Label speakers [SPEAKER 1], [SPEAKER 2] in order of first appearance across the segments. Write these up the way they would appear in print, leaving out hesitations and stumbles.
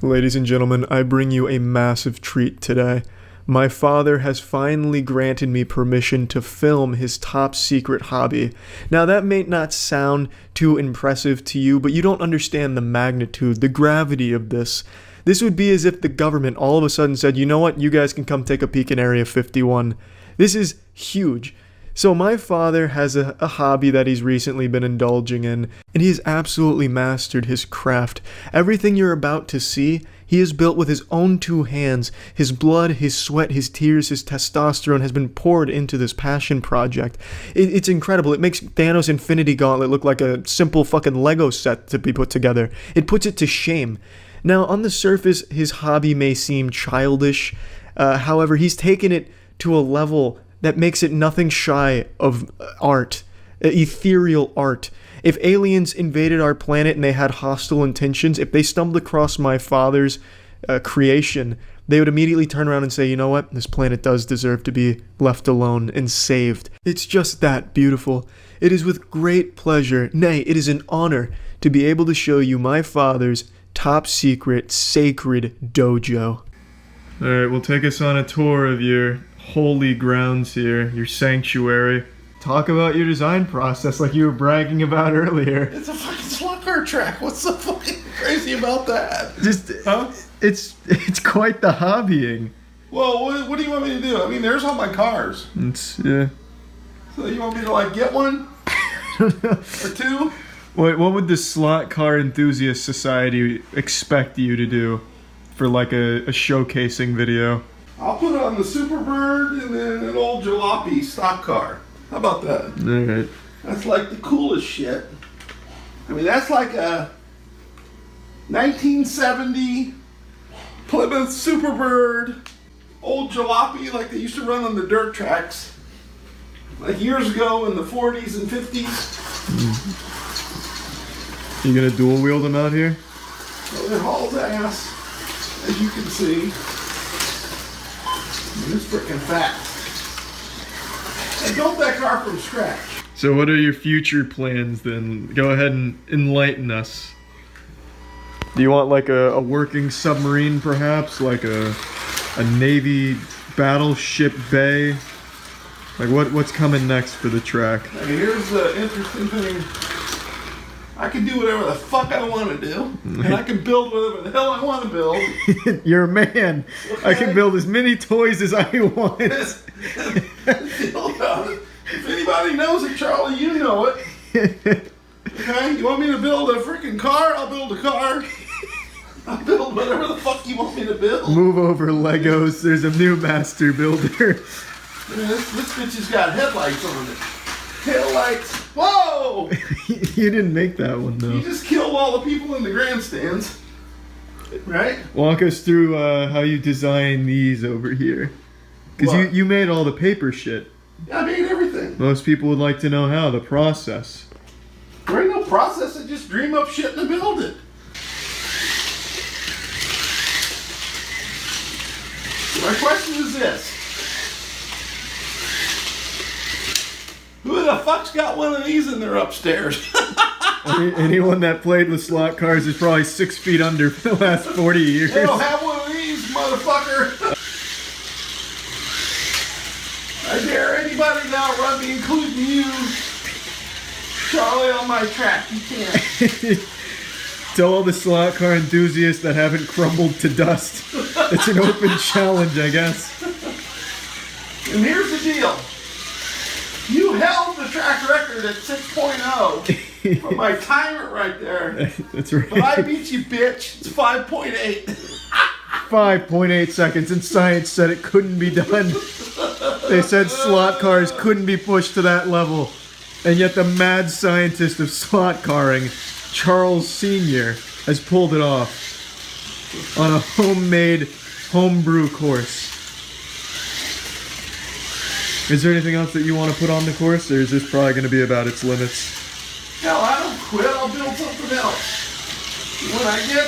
[SPEAKER 1] Ladies and gentlemen, I bring you a massive treat today. My father has finally granted me permission to film his top secret hobby. Now that may not sound too impressive to you, but you don't understand the magnitude, the gravity of this. This would be as if the government all of a sudden said, you know what, you guys can come take a peek in Area 51. This is huge. So my father has a hobby that he's recently been indulging in, and he's absolutely mastered his craft. Everything you're about to see, he has built with his own two hands. His blood, his sweat, his tears, his testosterone has been poured into this passion project. It's incredible. It makes Thanos' Infinity Gauntlet look like a simple fucking Lego set to be put together. It puts it to shame. Now, on the surface, his hobby may seem childish. However, he's taken it to a level that makes it nothing shy of art, ethereal art. If aliens invaded our planet and they had hostile intentions, if they stumbled across my father's creation, they would immediately turn around and say, you know what, this planet does deserve to be left alone and saved. It's just that beautiful. It is with great pleasure, nay, it is an honor to be able to show you my father's top secret, sacred dojo. Alright, well, take us on a tour of your holy grounds here, your sanctuary. Talk about your design process like you were bragging about earlier.
[SPEAKER 2] It's a fucking slot car track. What's so fucking crazy about that?
[SPEAKER 1] Just, huh? It's quite the hobbying.
[SPEAKER 2] Well, what do you want me to do? I mean, there's all my cars.
[SPEAKER 1] Yeah.
[SPEAKER 2] So you want me to, like, get one? Or two?
[SPEAKER 1] What would the Slot Car Enthusiast Society expect you to do for, like, a showcasing video?
[SPEAKER 2] I'll put on the Superbird and then an old jalopy stock car. How about that?
[SPEAKER 1] Alright.
[SPEAKER 2] That's like the coolest shit. I mean, that's like a 1970 Plymouth Superbird, old jalopy like they used to run on the dirt tracks. Like years ago in the 40s and 50s.
[SPEAKER 1] You gonna dual wield them out here?
[SPEAKER 2] Well, it hauls ass, as you can see. It's freaking fast. I built that car from scratch.
[SPEAKER 1] So what are your future plans then? Go ahead and enlighten us. Do you want like a working submarine perhaps? Like a Navy battleship bay? Like what's coming next for the track?
[SPEAKER 2] Now, here's the interesting thing. I can do whatever the fuck I want to do, and I can build whatever the hell I want to build.
[SPEAKER 1] You're a man. Okay? I can build as many toys as I want.
[SPEAKER 2] If anybody knows it, Charlie, you know it. Okay? You want me to build a freaking car? I'll build a car. I'll build whatever the fuck you want me to build.
[SPEAKER 1] Move over, Legos. There's a new master builder.
[SPEAKER 2] This bitch has got headlights on it. Taillights. Whoa!
[SPEAKER 1] You didn't make that one, though.
[SPEAKER 2] You just killed all the people in the grandstands. Right?
[SPEAKER 1] Walk us through how you design these over here. Because you made all the paper shit.
[SPEAKER 2] Yeah, I made everything.
[SPEAKER 1] Most people would like to know how, the process.
[SPEAKER 2] There ain't no process, I just dream up shit and build it. My question is this. Who the fuck's got one of these in their upstairs?
[SPEAKER 1] Anyone that played with slot cars is probably 6 feet under for the last 40 years.
[SPEAKER 2] They don't have one of these, motherfucker. I dare anybody now run me, including you, Charlie, on my track. You can't.
[SPEAKER 1] Tell all the slot car enthusiasts that haven't crumbled to dust. It's an open challenge, I guess.
[SPEAKER 2] And here's the deal. You held the track record at 6.0 from my timer right there.
[SPEAKER 1] That's right.
[SPEAKER 2] But I beat you, bitch. It's 5.8.
[SPEAKER 1] 5.8 seconds, and science said it couldn't be done. They said slot cars couldn't be pushed to that level. And yet the mad scientist of slot carring, Charles Sr., has pulled it off on a homemade homebrew course. Is there anything else that you want to put on the course, or is this probably going to be about its limits?
[SPEAKER 2] Hell, I don't quit. I'll build something else. When I get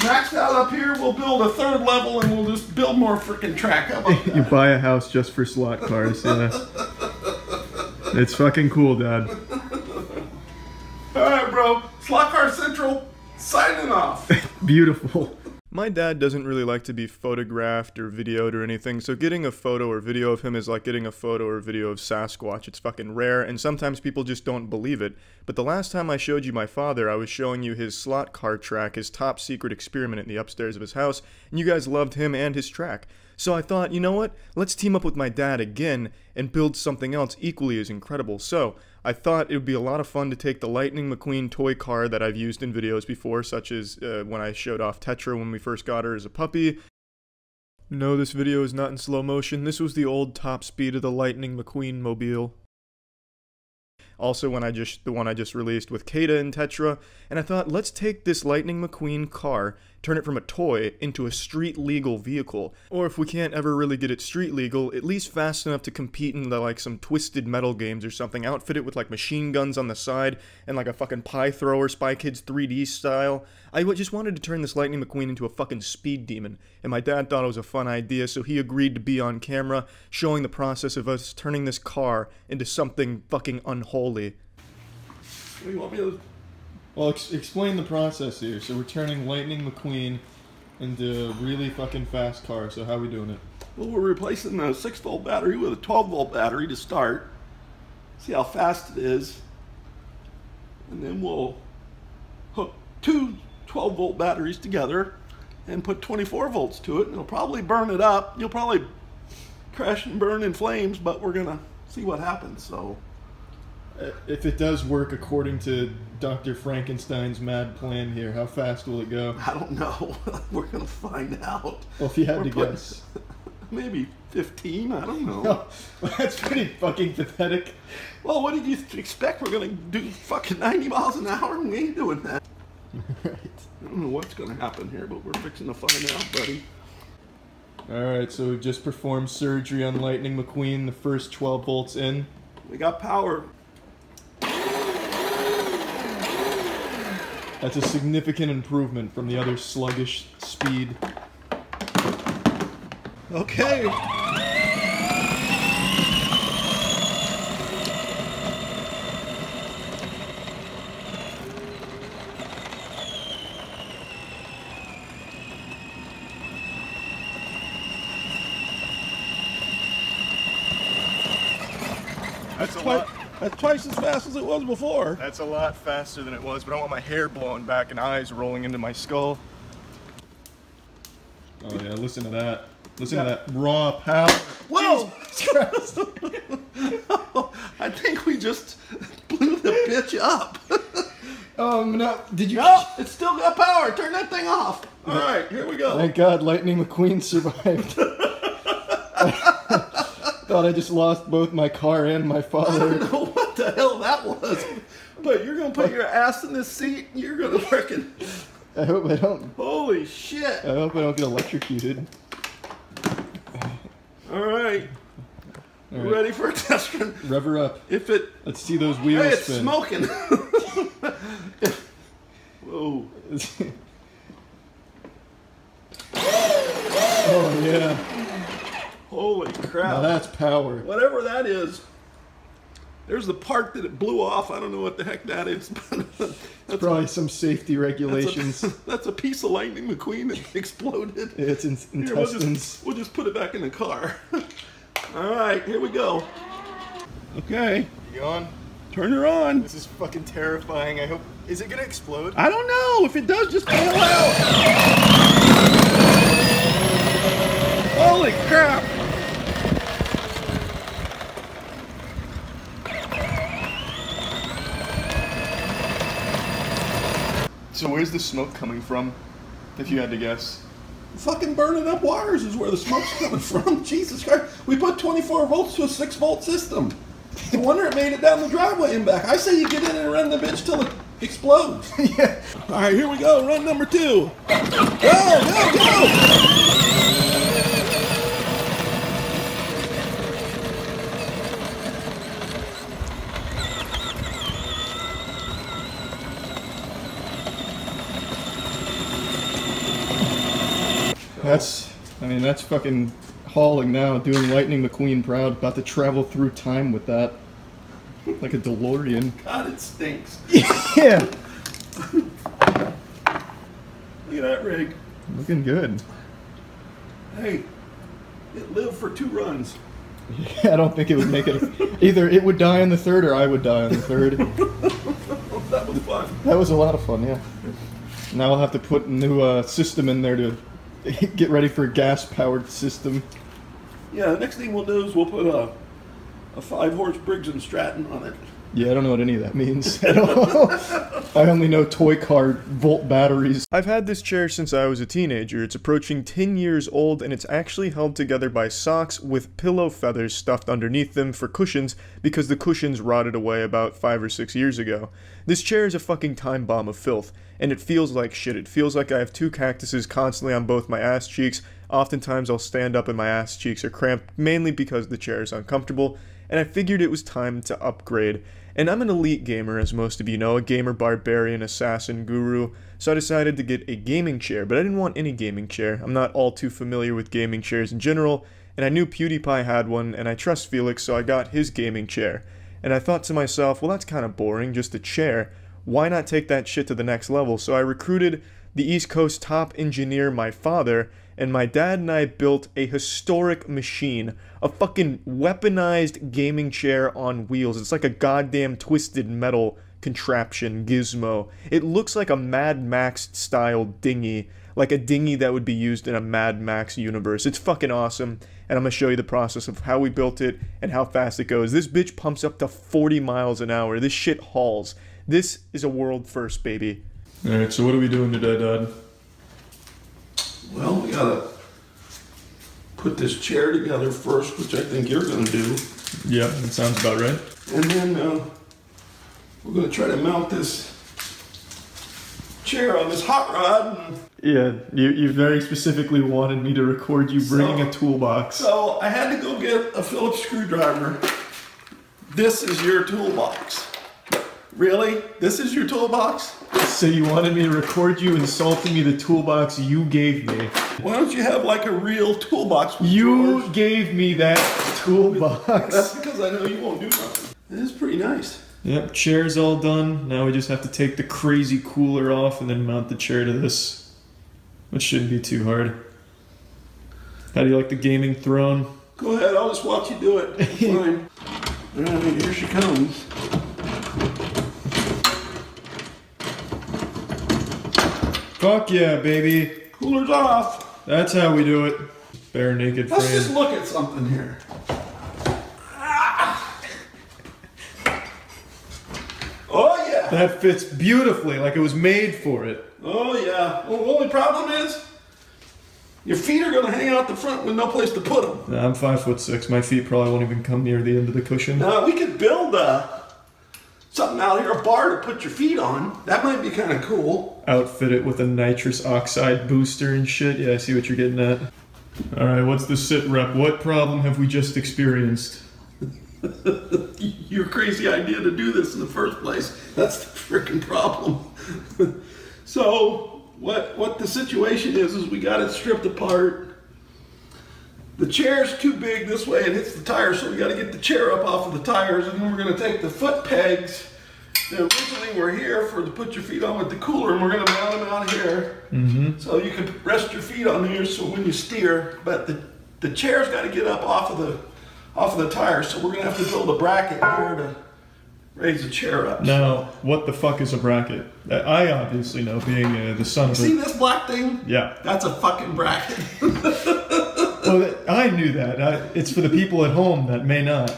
[SPEAKER 2] maxed out up here, we'll build a third level and we'll just build more freaking track. How about that?
[SPEAKER 1] You buy a house just for slot cars, yeah. It's fucking cool, Dad.
[SPEAKER 2] Alright, bro. Slot Car Central, signing off.
[SPEAKER 1] Beautiful. My dad doesn't really like to be photographed or videoed or anything, so getting a photo or video of him is like getting a photo or video of Sasquatch. It's fucking rare, and sometimes people just don't believe it. But the last time I showed you my father, I was showing you his slot car track, his top secret experiment in the upstairs of his house, and you guys loved him and his track. So I thought, you know what? Let's team up with my dad again and build something else equally as incredible. So I thought it would be a lot of fun to take the Lightning McQueen toy car that I've used in videos before, such as when I showed off Tetra when we first got her as a puppy. No, this video is not in slow motion. This was the old top speed of the Lightning McQueen mobile. Also, the one I just released with Kata and Tetra, and I thought, let's take this Lightning McQueen car, turn it from a toy into a street-legal vehicle. Or if we can't ever really get it street-legal, at least fast enough to compete in like some Twisted Metal games or something, outfit it with like machine guns on the side, and like a fucking pie thrower, Spy Kids 3D style. I just wanted to turn this Lightning McQueen into a fucking speed demon, and my dad thought it was a fun idea, so he agreed to be on camera, showing the process of us turning this car into something fucking unholy.
[SPEAKER 2] What do you want me to...
[SPEAKER 1] Well, explain the process here. So we're turning Lightning McQueen into a really fucking fast car, so how are we doing it?
[SPEAKER 2] Well, we're replacing a 6-volt battery with a 12-volt battery to start. See how fast it is. And then we'll hook two 12-volt batteries together and put 24 volts to it, and it'll probably burn it up. You'll probably crash and burn in flames, but we're gonna see what happens. So
[SPEAKER 1] if it does work according to Dr. Frankenstein's mad plan here, how fast will it go?
[SPEAKER 2] I don't know. We're gonna find out.
[SPEAKER 1] Well, if you had to guess.
[SPEAKER 2] Maybe 15, I don't know.
[SPEAKER 1] Well, that's pretty fucking pathetic.
[SPEAKER 2] Well, what did you expect? We're gonna do fucking 90 miles an hour? We ain't doing that.
[SPEAKER 1] Right.
[SPEAKER 2] I don't know what's gonna happen here, but we're fixing to find out, buddy.
[SPEAKER 1] Alright, so we've just performed surgery on Lightning McQueen, the first 12 volts in.
[SPEAKER 2] We got power.
[SPEAKER 1] That's a significant improvement from the other sluggish speed.
[SPEAKER 2] Okay. That's twice as fast as it was before.
[SPEAKER 1] That's a lot faster than it was, but I want my hair blowing back and eyes rolling into my skull. Oh yeah, listen to that. Listen to that raw power.
[SPEAKER 2] Whoa! I think we just blew the bitch up.
[SPEAKER 1] No, did you?
[SPEAKER 2] No, it's still got power. Turn that thing off. All right, here we go.
[SPEAKER 1] Thank God Lightning McQueen survived. Thought I just lost both my car and my father.
[SPEAKER 2] I don't know what the hell that was, but you're gonna put your ass in this seat and you're gonna frickin'...
[SPEAKER 1] I hope I don't.
[SPEAKER 2] Holy shit!
[SPEAKER 1] I hope I don't get electrocuted.
[SPEAKER 2] All right.
[SPEAKER 1] All right.
[SPEAKER 2] Ready for a test run?
[SPEAKER 1] Rev her up.
[SPEAKER 2] If it...
[SPEAKER 1] Let's see those wheels
[SPEAKER 2] Hey, it's
[SPEAKER 1] spin.
[SPEAKER 2] smoking. Whoa.
[SPEAKER 1] Oh yeah.
[SPEAKER 2] Holy crap.
[SPEAKER 1] Now that's power.
[SPEAKER 2] Whatever that is, there's the part that it blew off. I don't know what the heck that is.
[SPEAKER 1] That's probably some safety regulations.
[SPEAKER 2] That's a piece of Lightning McQueen that exploded.
[SPEAKER 1] It's intestines.
[SPEAKER 2] We'll just put it back in the car. All right, here we go. Okay.
[SPEAKER 1] You on?
[SPEAKER 2] Turn her on.
[SPEAKER 1] This is fucking terrifying. I hope... Is it gonna explode?
[SPEAKER 2] I don't know. If it does, just bail out. Holy crap.
[SPEAKER 1] So where's the smoke coming from, if you had to guess?
[SPEAKER 2] Fucking burning up wires is where the smoke's coming from. Jesus Christ. We put 24 volts to a 6-volt system. No wonder it made it down the driveway and back. I say you get in and run the bitch till it explodes.
[SPEAKER 1] Yeah.
[SPEAKER 2] All right, here we go. Run number 2. Go, go, go.
[SPEAKER 1] That's fucking hauling now, doing Lightning McQueen proud, about to travel through time with that. Like a DeLorean.
[SPEAKER 2] God, it stinks.
[SPEAKER 1] Yeah!
[SPEAKER 2] Look at that rig.
[SPEAKER 1] Looking good.
[SPEAKER 2] Hey, it lived for 2 runs.
[SPEAKER 1] Yeah, I don't think it would make it. Either it would die on the 3rd or I would die on the 3rd.
[SPEAKER 2] That was fun.
[SPEAKER 1] That was a lot of fun, yeah. Now I'll have to put a new system in there to get ready for a gas-powered system.
[SPEAKER 2] Yeah, the next thing we'll do is we'll put a 5-horse Briggs & Stratton on it.
[SPEAKER 1] Yeah, I don't know what any of that means at all. I only know toy car volt batteries. I've had this chair since I was a teenager. It's approaching 10 years old, and it's actually held together by socks with pillow feathers stuffed underneath them for cushions because the cushions rotted away about 5 or 6 years ago. This chair is a fucking time bomb of filth, and it feels like shit. It feels like I have 2 cactuses constantly on both my ass cheeks. Oftentimes I'll stand up and my ass cheeks are cramped, mainly because the chair is uncomfortable, and I figured it was time to upgrade. And I'm an elite gamer, as most of you know, a gamer barbarian, assassin, guru, so I decided to get a gaming chair, but I didn't want any gaming chair. I'm not all too familiar with gaming chairs in general, and I knew PewDiePie had one, and I trust Felix, so I got his gaming chair. And I thought to myself, well, that's kind of boring, just a chair. Why not take that shit to the next level? So I recruited the East Coast top engineer, my father, and my dad and I built a historic machine, a fucking weaponized gaming chair on wheels. It's like a goddamn twisted metal contraption gizmo. It looks like a Mad Max style dinghy, like a dinghy that would be used in a Mad Max universe. It's fucking awesome, and I'm gonna show you the process of how we built it and how fast it goes. This bitch pumps up to 40 miles an hour. This shit hauls. This is a world first, baby. Alright, so what are we doing today, Dad?
[SPEAKER 2] Well, we gotta put this chair together first, which I think you're gonna do.
[SPEAKER 1] Yep, that sounds about right.
[SPEAKER 2] And then we're gonna try to mount this chair on this hot rod.
[SPEAKER 1] Yeah, you very specifically wanted me to record you bringing a toolbox.
[SPEAKER 2] So I had to go get a Phillips screwdriver. This is your toolbox. Really? This is your toolbox?
[SPEAKER 1] So you wanted me to record you insulting me the toolbox you gave me.
[SPEAKER 2] Why don't you have like a real toolbox?
[SPEAKER 1] You gave me that toolbox.
[SPEAKER 2] That's because I know you won't do nothing. It is pretty nice.
[SPEAKER 1] Yep, chair's all done. Now we just have to take the crazy cooler off and then mount the chair to this. Which shouldn't be too hard. How do you like the gaming throne?
[SPEAKER 2] Go ahead, I'll just watch you do it. Fine. Alright, here she comes.
[SPEAKER 1] Fuck yeah, baby.
[SPEAKER 2] Cooler's off.
[SPEAKER 1] That's how we do it. Bare naked frame.
[SPEAKER 2] Let's just look at something here. Ah. Oh yeah.
[SPEAKER 1] That fits beautifully, like it was made for it.
[SPEAKER 2] Oh yeah. Well, the only problem is your feet are gonna hang out the front with no place to put them.
[SPEAKER 1] Nah, I'm 5'6". My feet probably won't even come near the end of the cushion.
[SPEAKER 2] Now we could build something out here, a bar to put your feet on. That might be kind of cool.
[SPEAKER 1] Outfit it with a nitrous oxide booster and shit. Yeah, I see what you're getting at. Alright, what's the sit rep? What problem have we just experienced?
[SPEAKER 2] Your crazy idea to do this in the first place. That's the freaking problem. So, what the situation is we got it stripped apart. The chair's too big this way and hits the tires, so we got to get the chair up off of the tires, and then we're going to take the foot pegs that originally were here for to put your feet on with the cooler, and we're going to mount them out here. So you can rest your feet on here so when you steer, but the chair's got to get up off of the tires, so we're going to have to build a bracket here to raise the chair up.
[SPEAKER 1] Now, what the fuck is a bracket? I obviously know, being the son of
[SPEAKER 2] See this black thing?
[SPEAKER 1] Yeah.
[SPEAKER 2] That's a fucking bracket.
[SPEAKER 1] Well, I knew that. It's for the people at home that may not.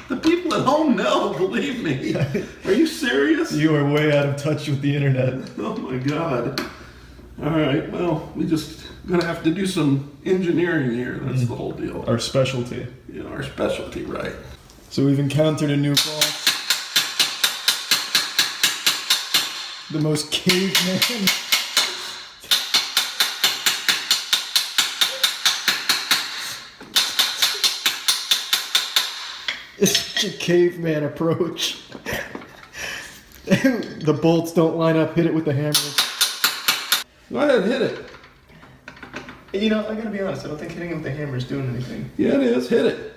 [SPEAKER 2] The people at home know, believe me. Are you serious?
[SPEAKER 1] You are way out of touch with the internet.
[SPEAKER 2] Oh my God. All right, well, we just gonna have to do some engineering here. That's the whole deal.
[SPEAKER 1] Our specialty.
[SPEAKER 2] Yeah, our specialty, right.
[SPEAKER 1] So we've encountered a new boss. The most caveman. It's such a caveman approach. The bolts don't line up. Hit it with the hammer.
[SPEAKER 2] Go ahead, hit it.
[SPEAKER 1] You know, I gotta be honest. I don't think hitting it with the hammer is doing anything.
[SPEAKER 2] Yeah, it is. Hit it.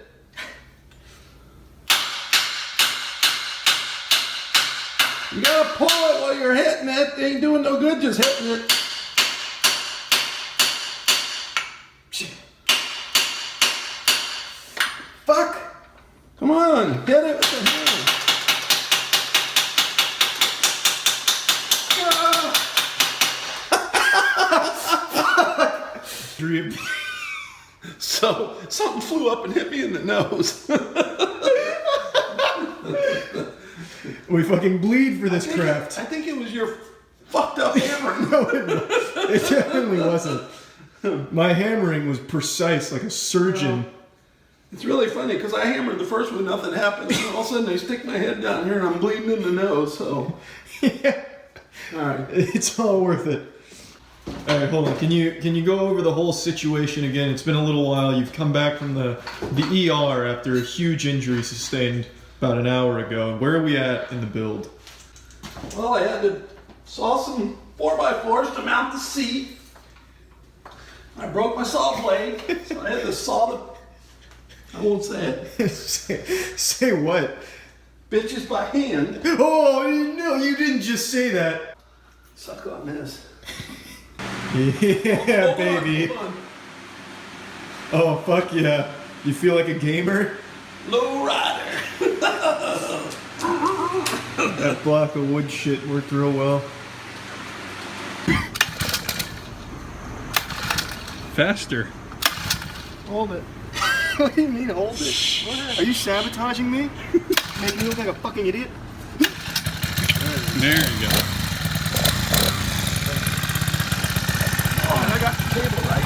[SPEAKER 2] You gotta pull it while you're hitting it. It ain't doing no good just hitting it.
[SPEAKER 1] Fuck!
[SPEAKER 2] Come on, hit it with the hammer. So, something flew up and hit me in the nose.
[SPEAKER 1] We fucking bleed for this craft.
[SPEAKER 2] I think it was your fucked up hammer.
[SPEAKER 1] No, it definitely wasn't. My hammering was precise, like a surgeon.
[SPEAKER 2] It's really funny because I hammered the first one, nothing happened. And all of a sudden, I stick my head down here and I'm bleeding in the nose. So,
[SPEAKER 1] yeah.
[SPEAKER 2] All right,
[SPEAKER 1] it's all worth it. All right, hold on. Can you go over the whole situation again? It's been a little while. You've come back from the ER after a huge injury sustained about an hour ago. Where are we at in the build?
[SPEAKER 2] Well, I had to saw some 4x4s to mount the seat. I broke my saw blade, so I had to saw the. I won't say it.
[SPEAKER 1] Say what?
[SPEAKER 2] Bitches by hand.
[SPEAKER 1] Oh no! You didn't just say that.
[SPEAKER 2] Suck on this.
[SPEAKER 1] Yeah,
[SPEAKER 2] hold
[SPEAKER 1] baby.
[SPEAKER 2] On, hold on.
[SPEAKER 1] Oh fuck yeah! You feel like a gamer?
[SPEAKER 2] Low rider.
[SPEAKER 1] That block of wood shit worked real well.
[SPEAKER 3] Faster.
[SPEAKER 1] Hold it. What do you mean hold it? Are you sabotaging me? Making me look like a fucking idiot?
[SPEAKER 3] There you go.
[SPEAKER 2] Oh, and I got the table right.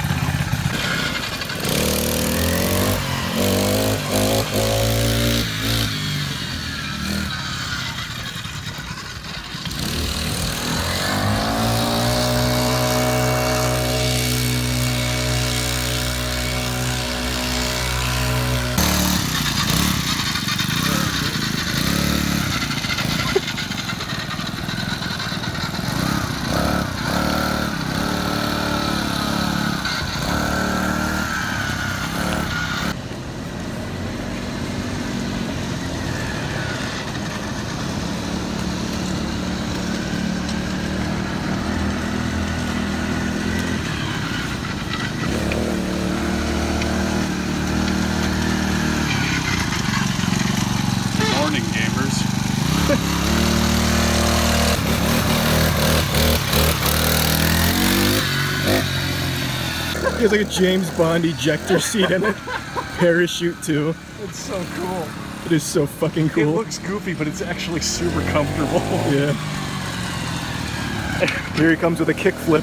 [SPEAKER 3] Morning, gamers.
[SPEAKER 1] He has like a James Bond ejector seat in it. Parachute too.
[SPEAKER 3] It's so cool.
[SPEAKER 1] It is so fucking cool.
[SPEAKER 3] It looks goofy, but it's actually super comfortable.
[SPEAKER 1] Yeah. Here he comes with a kickflip.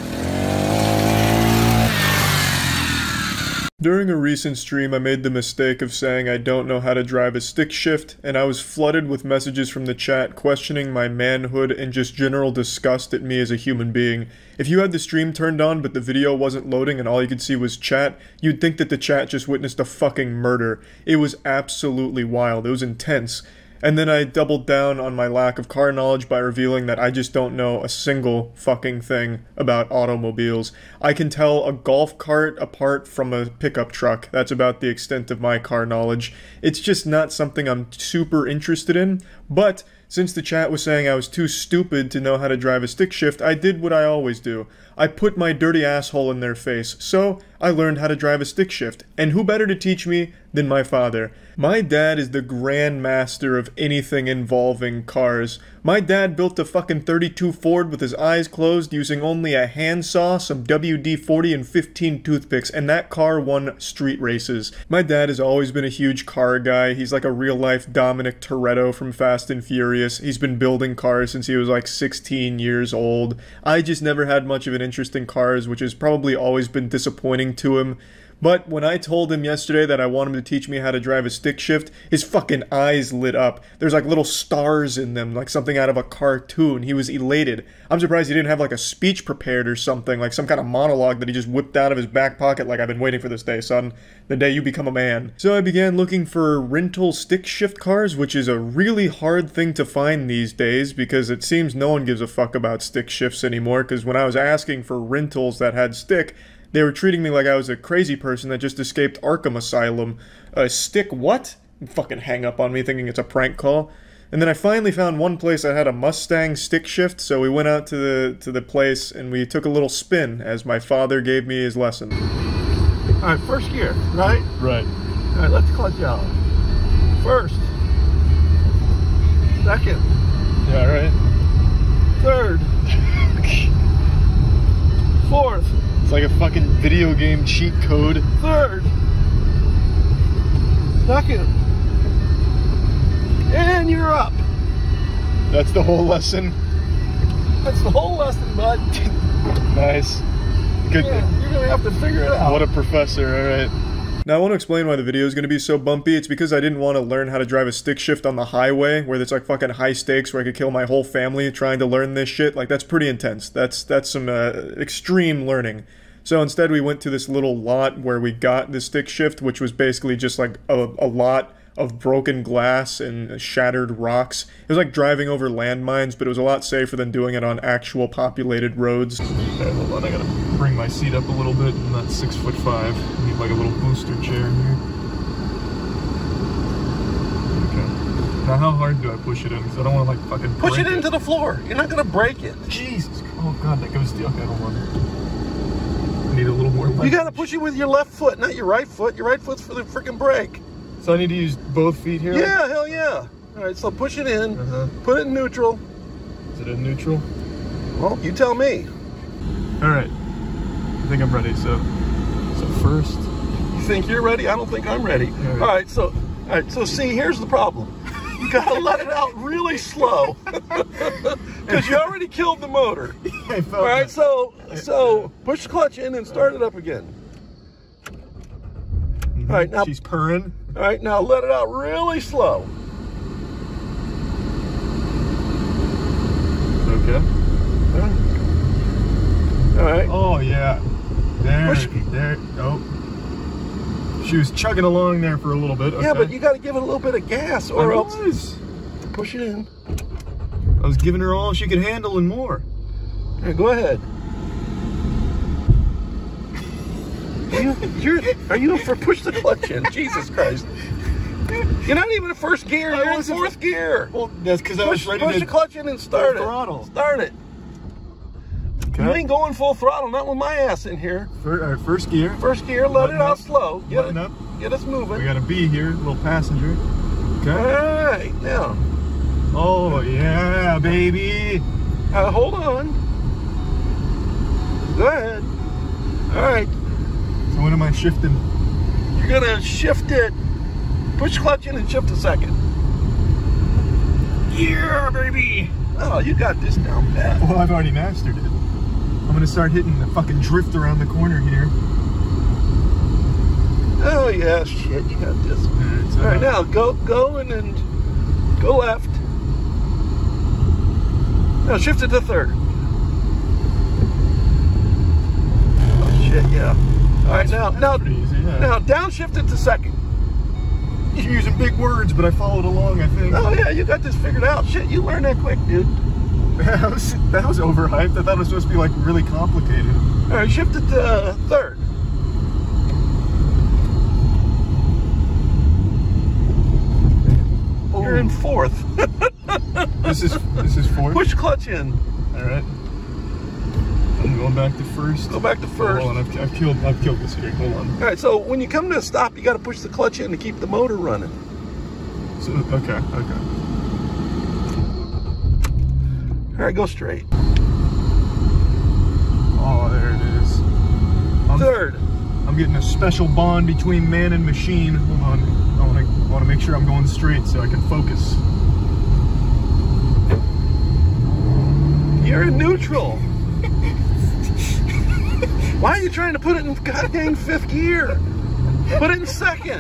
[SPEAKER 1] During a recent stream, I made the mistake of saying I don't know how to drive a stick shift, and I was flooded with messages from the chat questioning my manhood and just general disgust at me as a human being. If you had the stream turned on but the video wasn't loading and all you could see was chat, you'd think that the chat just witnessed a fucking murder. It was absolutely wild. It was intense. And then I doubled down on my lack of car knowledge by revealing that I just don't know a single fucking thing about automobiles. I can tell a golf cart apart from a pickup truck. That's about the extent of my car knowledge. It's just not something I'm super interested in, but since the chat was saying I was too stupid to know how to drive a stick shift, I did what I always do. I put my dirty asshole in their face, so I learned how to drive a stick shift. And who better to teach me than my father? My dad is the grand master of anything involving cars. My dad built a fucking 32 Ford with his eyes closed using only a handsaw, some WD-40 and 15 toothpicks, and that car won street races. My dad has always been a huge car guy. He's like a real-life Dominic Toretto from Fast and Furious. He's been building cars since he was like 16 years old. I just never had much of an interest in cars, which has probably always been disappointing to him. But when I told him yesterday that I want him to teach me how to drive a stick shift, his fucking eyes lit up. There's like little stars in them, like something out of a cartoon. He was elated. I'm surprised he didn't have like a speech prepared or something, like some kind of monologue that he just whipped out of his back pocket like, I've been waiting for this day, son. The day you become a man. So I began looking for rental stick shift cars, which is a really hard thing to find these days because it seems no one gives a fuck about stick shifts anymore, because when I was asking for rentals that had stick, they were treating me like I was a crazy person that just escaped Arkham Asylum. Stick what? Fucking hang up on me thinking it's a prank call. And then I finally found one place that had a Mustang stick shift, so we went out to the place and we took a little spin as my father gave me his lesson.
[SPEAKER 2] All right, first gear, right?
[SPEAKER 3] Right.
[SPEAKER 2] All right, let the clutch out. First. Second.
[SPEAKER 3] Yeah, right.
[SPEAKER 2] Third. Fourth.
[SPEAKER 3] It's like a fucking video game cheat code.
[SPEAKER 2] Third. Second. And you're up.
[SPEAKER 3] That's the whole lesson.
[SPEAKER 2] That's the whole lesson, bud.
[SPEAKER 3] Nice. Good.
[SPEAKER 2] Yeah, you're gonna have to figure it out.
[SPEAKER 3] What a professor, alright.
[SPEAKER 1] Now, I want to explain why the video is going to be so bumpy. It's because I didn't want to learn how to drive a stick shift on the highway, where there's like fucking high stakes, where I could kill my whole family trying to learn this shit. Like, that's pretty intense. That's some extreme learning. So instead, we went to this little lot where we got the stick shift, which was basically just like a lot of broken glass and shattered rocks. It was like driving over landmines, but it was a lot safer than doing it on actual populated roads. Okay, hold on, I gotta bring my seat up a little bit. I'm not 6'5". I need like a little booster chair in here. Okay. Now how hard do I push it in? Because I don't want to like fucking
[SPEAKER 2] push
[SPEAKER 1] break
[SPEAKER 2] it into the floor. You're not gonna break it.
[SPEAKER 1] Jesus. Oh god, that goes. Okay, hold on. I need a little more.
[SPEAKER 2] You gotta push it with your left foot, not your right foot. Your right foot's for the freaking brake.
[SPEAKER 1] So I need to use both feet here?
[SPEAKER 2] Yeah, hell yeah. All right, so push it in, put it in neutral.
[SPEAKER 1] Is it in neutral?
[SPEAKER 2] Well, you tell me.
[SPEAKER 1] All right, I think I'm ready. So first.
[SPEAKER 2] You think you're ready? I don't think I'm ready. All right, so see, here's the problem. You gotta let it out really slow, because you already killed the motor. All right, so push the clutch in and start it up again. All right, now
[SPEAKER 1] she's purring.
[SPEAKER 2] All right, now let it out really slow.
[SPEAKER 1] Okay.
[SPEAKER 2] All right.
[SPEAKER 1] Oh yeah. There. Oh. She was chugging along there for a little bit. Okay.
[SPEAKER 2] Yeah, but you got to give it a little bit of gas, or else. Push it in.
[SPEAKER 1] I was giving her all she could handle and more.
[SPEAKER 2] All right, go ahead. Are you for push the clutch in? Jesus Christ. You're not even in first gear, you're in fourth gear.
[SPEAKER 1] Well, that's because I was ready to
[SPEAKER 2] push the clutch in and start it.
[SPEAKER 1] Throttle.
[SPEAKER 2] Start it. Okay. You ain't going full throttle, not with my ass in here.
[SPEAKER 1] First gear.
[SPEAKER 2] First gear, let it out slow.
[SPEAKER 1] Button up.
[SPEAKER 2] Get us moving.
[SPEAKER 1] We got a B here, a little passenger. Okay.
[SPEAKER 2] All right, now.
[SPEAKER 1] Oh, yeah, baby.
[SPEAKER 2] Hold on. Go ahead. All right.
[SPEAKER 1] So when am I shifting?
[SPEAKER 2] You're gonna shift it. Push clutch in and shift a second.
[SPEAKER 1] Yeah, baby.
[SPEAKER 2] Oh, you got this down pat.
[SPEAKER 1] Well, I've already mastered it. I'm gonna start hitting the fucking drift around the corner here.
[SPEAKER 2] Oh yeah, shit, you got this. All right, now go and then go left. Now shift it to third. Oh shit, yeah. All right, now
[SPEAKER 1] easy, yeah.
[SPEAKER 2] Now downshift it to second.
[SPEAKER 1] You're using big words, but I followed along, I think.
[SPEAKER 2] Oh yeah, you got this figured out. Shit, you learned that quick, dude.
[SPEAKER 1] That was overhyped. I thought it was supposed to be like really complicated.
[SPEAKER 2] All right, shift it to third. Oh. You're in fourth.
[SPEAKER 1] This is fourth.
[SPEAKER 2] Push clutch in.
[SPEAKER 1] All right. I'm going back to first.
[SPEAKER 2] Go back to first.
[SPEAKER 1] Hold on, I've killed this here. Hold on.
[SPEAKER 2] All right, so when you come to a stop, you got to push the clutch in to keep the motor running.
[SPEAKER 1] So, okay.
[SPEAKER 2] All right, go straight.
[SPEAKER 1] Oh, there it is.
[SPEAKER 2] Third.
[SPEAKER 1] I'm getting a special bond between man and machine. Hold on. I want to make sure I'm going straight so I can focus.
[SPEAKER 2] You're in neutral. Why are you trying to put it in goddamn fifth gear? Put it in second.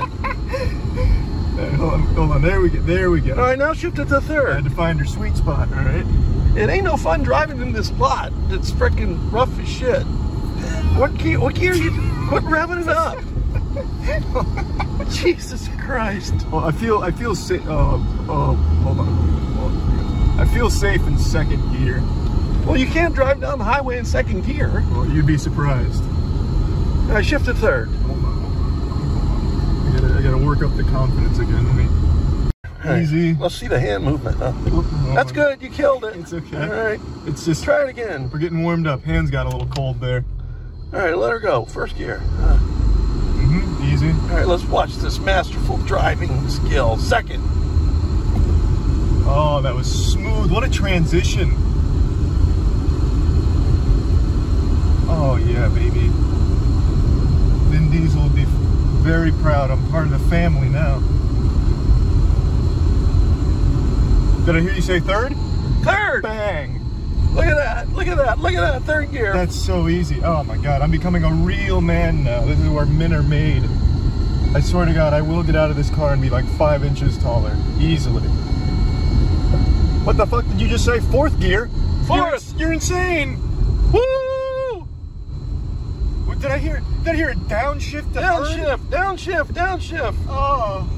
[SPEAKER 1] Hold on. There we go.
[SPEAKER 2] All right, now shift it to third.
[SPEAKER 1] I had to find her sweet spot. All right.
[SPEAKER 2] It ain't no fun driving in this lot. It's freaking rough as shit. What gear are you? Quit revving it up. Jesus Christ.
[SPEAKER 1] Well, I feel safe. Hold on. I feel safe in second gear.
[SPEAKER 2] Well, you can't drive down the highway in second gear.
[SPEAKER 1] Well, you'd be surprised.
[SPEAKER 2] I shift to third.
[SPEAKER 1] Hold on. I gotta work up the confidence again. Easy.
[SPEAKER 2] Let's see the hand movement. Huh? That's good. You killed it.
[SPEAKER 1] It's okay.
[SPEAKER 2] All right.
[SPEAKER 1] It's just
[SPEAKER 2] try it again.
[SPEAKER 1] We're getting warmed up. Hands got a little cold there.
[SPEAKER 2] All right, let her go. First gear.
[SPEAKER 3] easy.
[SPEAKER 2] All right, let's watch this masterful driving skill. Second.
[SPEAKER 3] Oh, that was smooth. What a transition. Oh, yeah, baby. Vin Diesel will be very proud. I'm part of the family now. Did I hear you say third?
[SPEAKER 2] Third!
[SPEAKER 3] Bang!
[SPEAKER 2] Look at that, look at that, look at that, third gear.
[SPEAKER 3] That's so easy. Oh my God, I'm becoming a real man now. This is where men are made. I swear to God, I will get out of this car and be like 5 inches taller. Easily. What the fuck did you just say? Fourth gear?
[SPEAKER 2] Fourth!
[SPEAKER 3] You're insane! Woo! What did I hear? Did I hear a downshift to
[SPEAKER 2] Downshift, downshift, downshift.
[SPEAKER 3] Oh.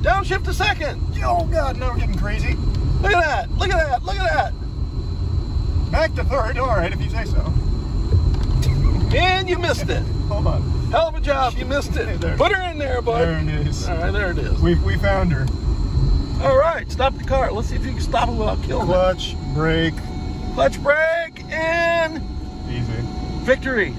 [SPEAKER 2] Downshift to second.
[SPEAKER 3] Oh God, now we're getting crazy.
[SPEAKER 2] Look at that, look at that, look at that.
[SPEAKER 3] Back to third, all right, if you say so.
[SPEAKER 2] And you missed it.
[SPEAKER 3] Hold on.
[SPEAKER 2] Hell of a job, you missed it.
[SPEAKER 3] There.
[SPEAKER 2] Put her in there, bud.
[SPEAKER 3] There it is.
[SPEAKER 2] All right, there it is.
[SPEAKER 3] We found her.
[SPEAKER 2] All right, stop the car. Let's see if you can stop it without killing
[SPEAKER 3] Clutch, brake.
[SPEAKER 2] it. Clutch, brake, and
[SPEAKER 3] Easy.
[SPEAKER 2] victory.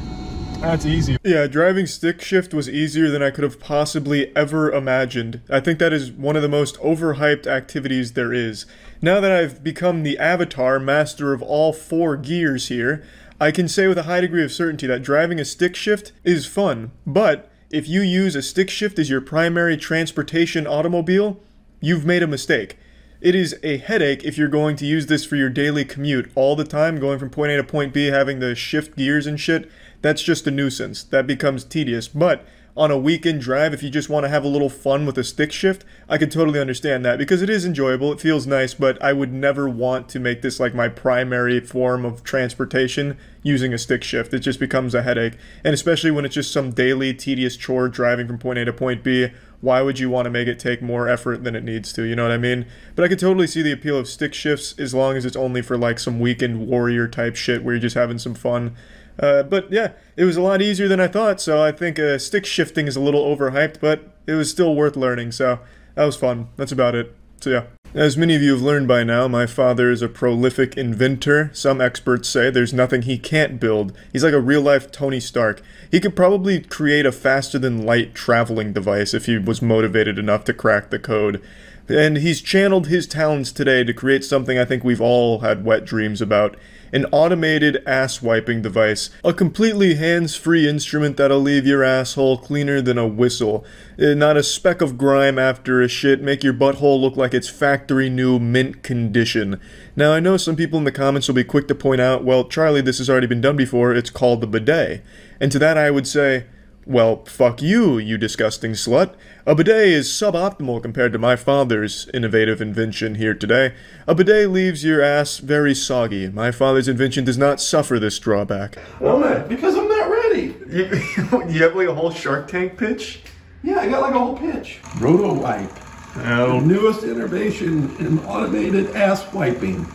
[SPEAKER 3] That's easy.
[SPEAKER 1] Yeah, driving stick shift was easier than I could have possibly ever imagined. I think that is one of the most overhyped activities there is. Now that I've become the avatar master of all 4 gears here, I can say with a high degree of certainty that driving a stick shift is fun, but if you use a stick shift as your primary transportation automobile, you've made a mistake. It is a headache if you're going to use this for your daily commute all the time, going from point A to point B, having to shift gears and shit. That's just a nuisance. That becomes tedious. But on a weekend drive, if you just want to have a little fun with a stick shift, I can totally understand that because it is enjoyable, it feels nice, but I would never want to make this like my primary form of transportation using a stick shift. It just becomes a headache. And especially when it's just some daily tedious chore driving from point A to point B, why would you want to make it take more effort than it needs to, you know what I mean? But I could totally see the appeal of stick shifts as long as it's only for like some weekend warrior type shit where you're just having some fun. But yeah, it was a lot easier than I thought, so I think stick shifting is a little overhyped, but it was still worth learning, so that was fun. That's about it. So yeah. As many of you have learned by now, my father is a prolific inventor. Some experts say there's nothing he can't build. He's like a real-life Tony Stark. He could probably create a faster-than-light traveling device if he was motivated enough to crack the code. And he's channeled his talents today to create something I think we've all had wet dreams about. An automated ass-wiping device. A completely hands-free instrument that'll leave your asshole cleaner than a whistle. Not a speck of grime after a shit, make your butthole look like it's factory new mint condition. Now I know some people in the comments will be quick to point out, well, Charlie, this has already been done before, it's called the bidet. And to that I would say, well, fuck you, you disgusting slut. A bidet is suboptimal compared to my father's innovative invention here today. A bidet leaves your ass very soggy. My father's invention does not suffer this drawback.
[SPEAKER 2] Why? Because I'm not ready.
[SPEAKER 1] You have like a whole Shark Tank pitch?
[SPEAKER 2] Yeah, I got like a whole pitch. Roto Wipe. The newest innovation in automated ass wiping.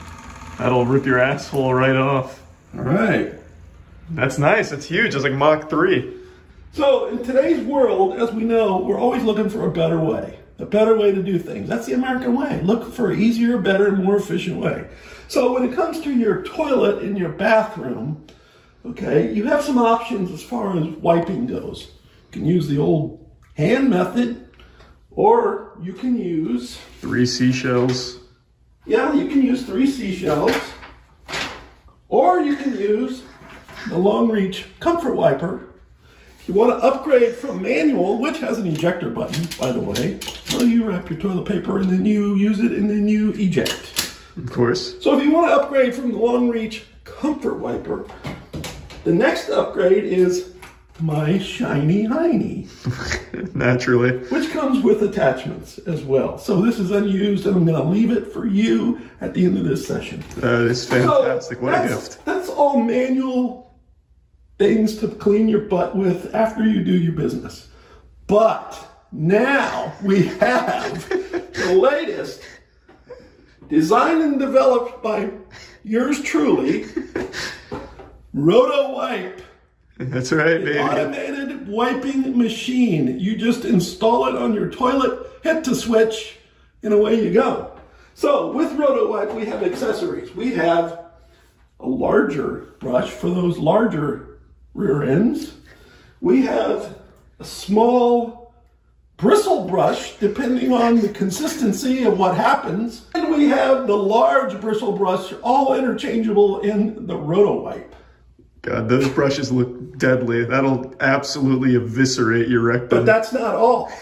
[SPEAKER 1] That'll rip your asshole right off.
[SPEAKER 2] All right.
[SPEAKER 1] That's nice. It's huge. It's like Mach 3.
[SPEAKER 2] So in today's world, as we know, we're always looking for a better way to do things. That's the American way. Look for an easier, better, more efficient way. So when it comes to your toilet in your bathroom, okay, you have some options as far as wiping goes. You can use the old hand method, or you can use
[SPEAKER 1] 3 seashells.
[SPEAKER 2] Yeah, you can use 3 seashells, or you can use the long reach comfort wiper. If you want to upgrade from manual, which has an ejector button, by the way, well, you wrap your toilet paper and then you use it and then you eject.
[SPEAKER 1] Of course.
[SPEAKER 2] So if you want to upgrade from the long reach comfort wiper, the next upgrade is my shiny hiney.
[SPEAKER 1] Naturally.
[SPEAKER 2] Which comes with attachments as well. So this is unused and I'm going to leave it for you at the end of this session.
[SPEAKER 1] That is fantastic.
[SPEAKER 2] So
[SPEAKER 1] what a gift.
[SPEAKER 2] That's all manual things to clean your butt with after you do your business. But now we have the latest, designed and developed by yours truly, Roto Wipe.
[SPEAKER 1] That's right, baby.
[SPEAKER 2] Automated wiping machine. You just install it on your toilet, hit the switch, and away you go. So with Roto Wipe, we have accessories. We have a larger brush for those larger rear ends. We have a small bristle brush, depending on the consistency of what happens. And we have the large bristle brush, all interchangeable in the Roto-Wipe.
[SPEAKER 1] God, those brushes look deadly. That'll absolutely eviscerate your rectum.
[SPEAKER 2] But that's not all,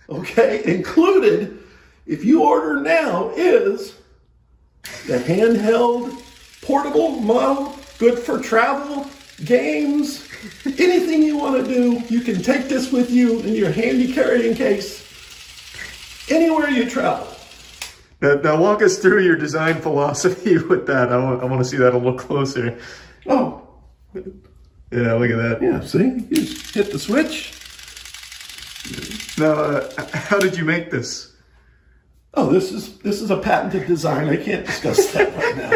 [SPEAKER 2] okay? Included, if you order now, is the handheld portable model, good for travel, games, anything you want to do. You can take this with you in your handy carrying case anywhere you travel.
[SPEAKER 1] Now walk us through your design philosophy with that. I want to see that a little closer.
[SPEAKER 2] Oh.
[SPEAKER 1] Yeah, look at that.
[SPEAKER 2] Yeah, see? You just hit the switch.
[SPEAKER 1] Now, how did you make this?
[SPEAKER 2] Oh, this is a patented design. I can't discuss that right now.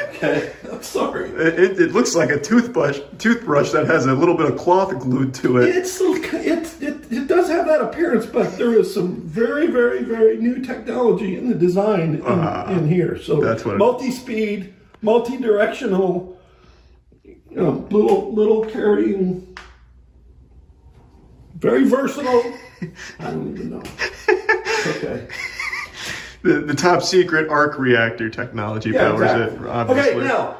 [SPEAKER 2] Okay, I'm sorry.
[SPEAKER 1] It looks like a toothbrush that has a little bit of cloth glued to it.
[SPEAKER 2] It does have that appearance, but there is some very, very, very new technology in the design in here. So that's what multi-speed, multi-directional, you know, little carrying, very versatile. I don't even know. Okay.
[SPEAKER 1] The top secret arc reactor technology powers it, obviously.
[SPEAKER 2] Okay, now,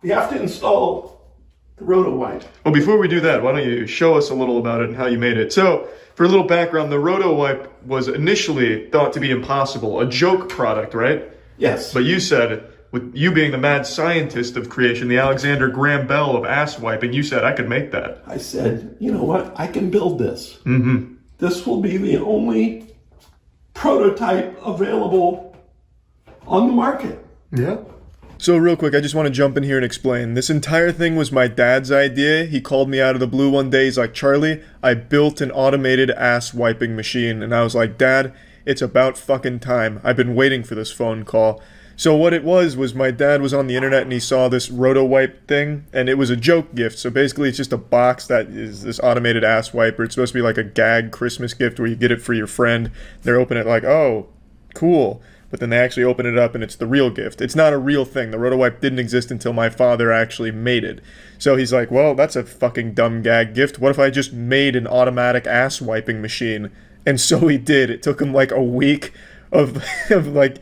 [SPEAKER 2] we have to install the Roto-Wipe.
[SPEAKER 1] Well, before we do that, why don't you show us a little about it and how you made it. So, for a little background, the Roto-Wipe was initially thought to be impossible, a joke product, right?
[SPEAKER 2] Yes.
[SPEAKER 1] But you said, with you being the mad scientist of creation, the Alexander Graham Bell of ass wiping, you said, I could make that.
[SPEAKER 2] I said, you know what? I can build this.
[SPEAKER 1] Mm-hmm.
[SPEAKER 2] This will be the only prototype available on the market.
[SPEAKER 1] Yeah. So real quick, I just want to jump in here and explain. This entire thing was my dad's idea. He called me out of the blue one day. He's like, Charlie, I built an automated ass wiping machine. And I was like, Dad, it's about fucking time. I've been waiting for this phone call. So what it was my dad was on the internet and he saw this Roto-Wipe thing, and it was a joke gift. So basically it's just a box that is this automated ass wiper. It's supposed to be like a gag Christmas gift where you get it for your friend. They're opening it like, oh, cool. But then they actually open it up and it's the real gift. It's not a real thing. The Roto-Wipe didn't exist until my father actually made it. So he's like, well, that's a fucking dumb gag gift. What if I just made an automatic ass wiping machine? And so he did. It took him like a week of like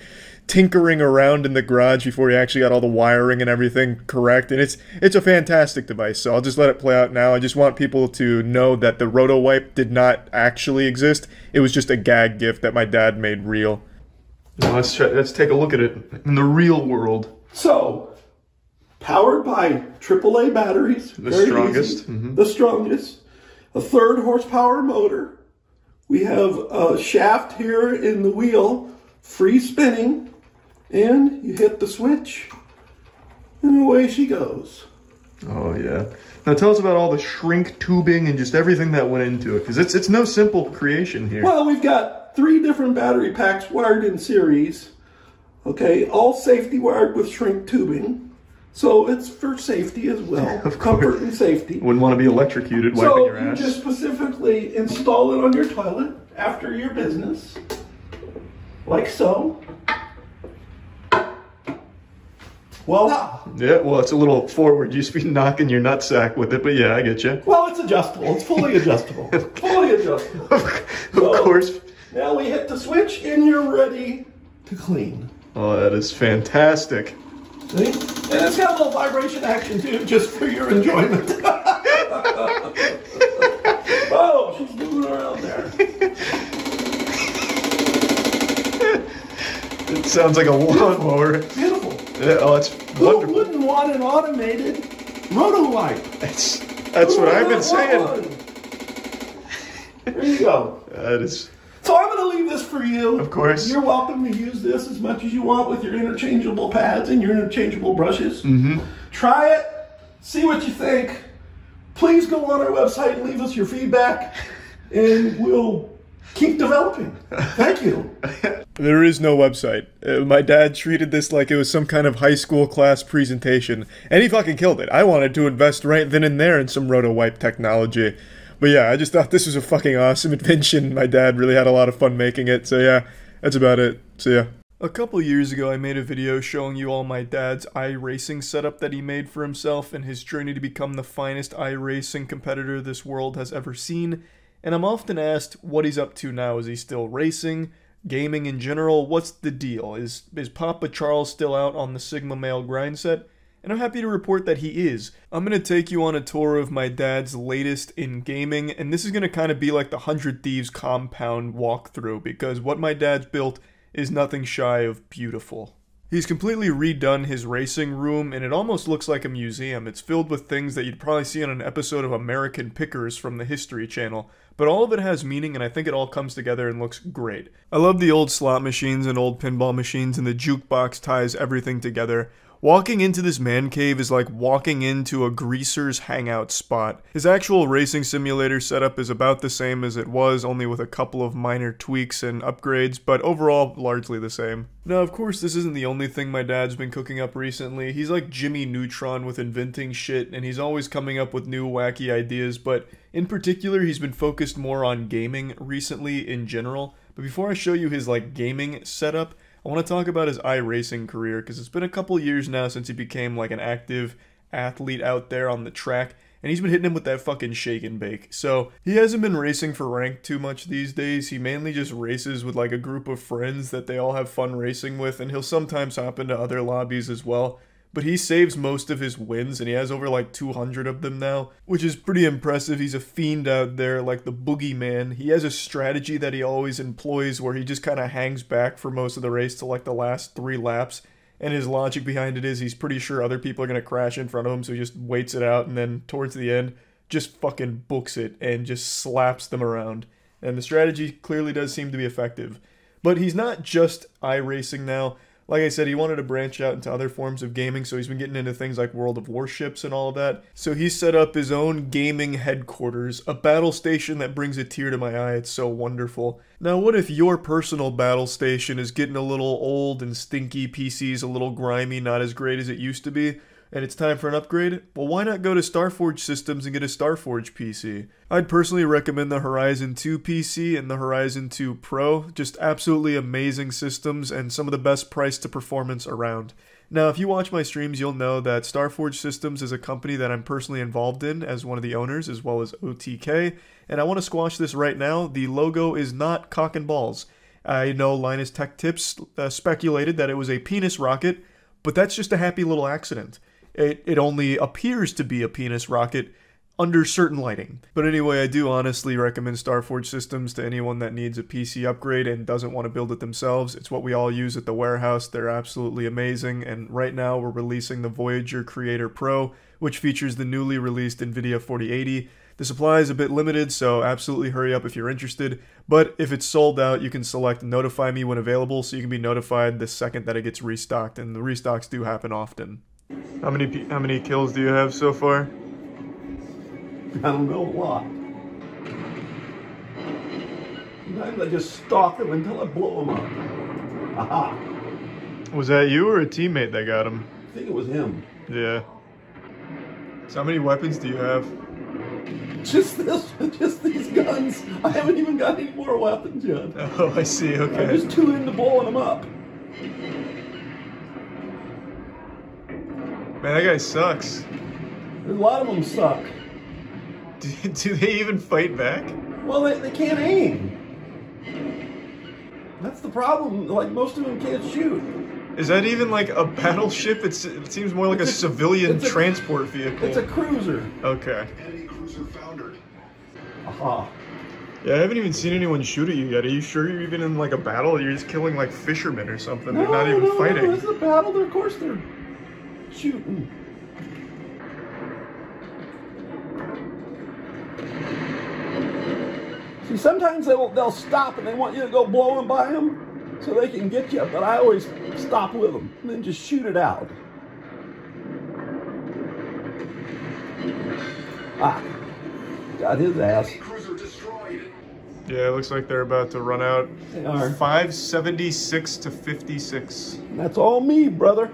[SPEAKER 1] tinkering around in the garage before he actually got all the wiring and everything correct. And it's a fantastic device, so I'll just let it play out now. I just want people to know that the Roto-Wipe did not actually exist. It was just a gag gift that my dad made real. Now let's take a look at it in the real world.
[SPEAKER 2] So, powered by AAA batteries.
[SPEAKER 1] The strongest.
[SPEAKER 2] Mm-hmm. The strongest. A 3rd horsepower motor. We have a shaft here in the wheel, free spinning. And you hit the switch, and away she goes.
[SPEAKER 1] Oh, yeah. Now tell us about all the shrink tubing and just everything that went into it, because it's no simple creation here.
[SPEAKER 2] Well, we've got 3 different battery packs wired in series. Okay, all safety wired with shrink tubing. So it's for safety as well, of comfort and safety.
[SPEAKER 1] Wouldn't want to be electrocuted wiping your ass.
[SPEAKER 2] So you just specifically install it on your toilet after your business, like so. Voila.
[SPEAKER 1] Yeah, well, it's a little forward. You should be knocking your nutsack with it, but yeah, I get you.
[SPEAKER 2] Well, it's adjustable. It's fully adjustable. Fully adjustable.
[SPEAKER 1] Of course.
[SPEAKER 2] Now we hit the switch, and you're ready to clean.
[SPEAKER 1] Oh, that is fantastic.
[SPEAKER 2] See? And it's got a little vibration action, too, just for your enjoyment. Oh, she's moving around there.
[SPEAKER 1] It sounds like a lawnmower.
[SPEAKER 2] Beautiful.
[SPEAKER 1] Yeah, oh, it's wonderful.
[SPEAKER 2] Who wouldn't want an automated Roto-Wipe?
[SPEAKER 1] That's what I've been saying.
[SPEAKER 2] There you go.
[SPEAKER 1] That is.
[SPEAKER 2] So I'm going to leave this for you.
[SPEAKER 1] Of course.
[SPEAKER 2] You're welcome to use this as much as you want with your interchangeable pads and your interchangeable brushes.
[SPEAKER 1] Mm-hmm.
[SPEAKER 2] Try it. See what you think. Please go on our website and leave us your feedback, and we'll keep developing. Thank you.
[SPEAKER 1] There is no website. My dad treated this like it was some kind of high school class presentation, and he fucking killed it. I wanted to invest right then and there in some Roto-Wipe technology. But yeah, I just thought this was a fucking awesome invention. My dad really had a lot of fun making it, so yeah, that's about it. So yeah. A couple years ago, I made a video showing you all my dad's iRacing setup that he made for himself and his journey to become the finest iRacing competitor this world has ever seen. and I'm often asked what he's up to now. Is he still racing? Gaming in general? What's the deal? Is Papa Charles still out on the Sigma Male grind set? And I'm happy to report that he is. I'm going to take you on a tour of my dad's latest in gaming, and this is going to kind of be like the 100 Thieves compound walkthrough, because what my dad's built is nothing shy of beautiful. He's completely redone his racing room, and it almost looks like a museum. It's filled with things that you'd probably see on an episode of American Pickers from the History Channel, but all of it has meaning, and I think it all comes together and looks great. I love the old slot machines and old pinball machines, and the jukebox ties everything together. Walking into this man cave is like walking into a greaser's hangout spot. His actual racing simulator setup is about the same as it was, only with a couple of minor tweaks and upgrades, but overall largely the same. Now, of course, this isn't the only thing my dad's been cooking up recently. He's like Jimmy Neutron with inventing shit, and he's always coming up with new wacky ideas, but in particular, he's been focused more on gaming recently in general. But before I show you his like gaming setup, I want to talk about his iRacing career, because it's been a couple years now since he became like an active athlete out there on the track, and he's been hitting him with that fucking shake and bake. So he hasn't been racing for rank too much these days. He mainly just races with like a group of friends that they all have fun racing with, and he'll sometimes hop into other lobbies as well. But he saves most of his wins, and he has over like 200 of them now, which is pretty impressive. He's a fiend out there, like the boogeyman. He has a strategy that he always employs where he just kind of hangs back for most of the race to like the last 3 laps. And his logic behind it is he's pretty sure other people are going to crash in front of him, so he just waits it out, and then towards the end, just fucking books it and just slaps them around. And the strategy clearly does seem to be effective. But he's not just iRacing now. Like I said, he wanted to branch out into other forms of gaming, so he's been getting into things like World of Warships and all of that. So he set up his own gaming headquarters, a battle station that brings a tear to my eye. It's so wonderful. Now, what if your personal battle station is getting a little old and stinky, PC's a little grimy, not as great as it used to be, and it's time for an upgrade? Well, why not go to Starforge Systems and get a Starforge PC? I'd personally recommend the Horizon 2 PC and the Horizon 2 Pro. Just absolutely amazing systems and some of the best price to performance around. Now, if you watch my streams, you'll know that Starforge Systems is a company that I'm personally involved in as one of the owners, as well as OTK, and I want to squash this right now. The logo is not cock and balls. I know Linus Tech Tips speculated that it was a penis rocket, but that's just a happy little accident. It only appears to be a penis rocket under certain lighting. But anyway, I do honestly recommend Starforge Systems to anyone that needs a PC upgrade and doesn't want to build it themselves. It's what we all use at the warehouse. They're absolutely amazing, and right now we're releasing the Voyager Creator Pro, which features the newly released NVIDIA 4080. The supply is a bit limited, so absolutely hurry up if you're interested. But if it's sold out, you can select Notify Me when available, so you can be notified the second that it gets restocked, and the restocks do happen often. How many kills do you have so far?
[SPEAKER 2] I don't know, a lot. Sometimes I just stalk them until I blow them up. Aha!
[SPEAKER 1] Was that you or a teammate that got him?
[SPEAKER 2] I think it was him.
[SPEAKER 1] Yeah. So how many weapons do you have?
[SPEAKER 2] Just these guns. I haven't even got any more weapons yet.
[SPEAKER 1] Oh, I see, okay.
[SPEAKER 2] I'm just too into blowing them up.
[SPEAKER 1] Man, that guy sucks.
[SPEAKER 2] A lot of them suck.
[SPEAKER 1] Do they even fight back?
[SPEAKER 2] Well, they can't aim. That's the problem. Like, most of them can't shoot.
[SPEAKER 1] Is that even like a battleship? It seems more like a civilian transport vehicle.
[SPEAKER 2] It's a cruiser.
[SPEAKER 1] Okay.
[SPEAKER 4] Enemy cruiser foundered.
[SPEAKER 2] Aha.
[SPEAKER 1] Yeah, I haven't even seen anyone shoot at you yet. Are you sure you're even in like a battle? You're just killing like fishermen or something. They're not even fighting.
[SPEAKER 2] No, this is a battle. Of course they're shooting. See, sometimes they'll stop and they want you to go blowing by them so they can get you, but I always stop with them and then just shoot it out. Ah, got his ass.
[SPEAKER 4] Cruiser destroyed.
[SPEAKER 1] Yeah, it looks like they're about to run out.
[SPEAKER 2] They are.
[SPEAKER 1] 576 to 56.
[SPEAKER 2] That's all me, brother.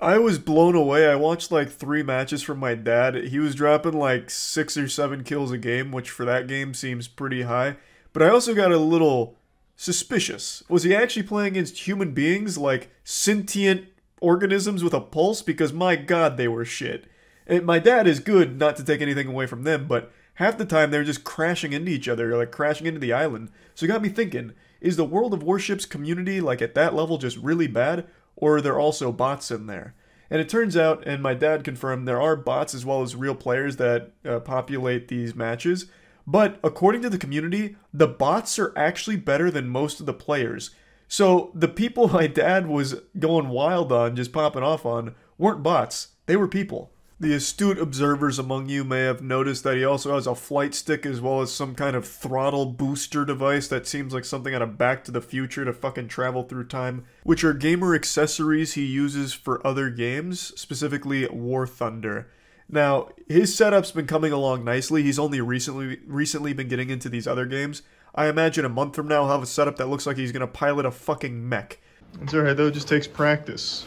[SPEAKER 1] I was blown away. I watched like 3 matches from my dad. He was dropping like 6 or 7 kills a game, which for that game seems pretty high. But I also got a little suspicious. Was he actually playing against human beings, like sentient organisms with a pulse? Because my god, they were shit. And my dad is good, not to take anything away from them, but half the time they're just crashing into each other, like crashing into the island. So it got me thinking, is the World of Warships community, like at that level, just really bad? Or are there also bots in there? And it turns out, and my dad confirmed, there are bots as well as real players that populate these matches. But according to the community, the bots are actually better than most of the players. So the people my dad was going wild on, just popping off on, weren't bots. They were people. The astute observers among you may have noticed that he also has a flight stick as well as some kind of throttle booster device that seems like something out of Back to the Future to fucking travel through time, which are gamer accessories he uses for other games, specifically War Thunder. Now, his setup's been coming along nicely. He's only recently been getting into these other games. I imagine a month from now he'll have a setup that looks like he's gonna pilot a fucking mech.
[SPEAKER 3] It's alright though, it just takes practice.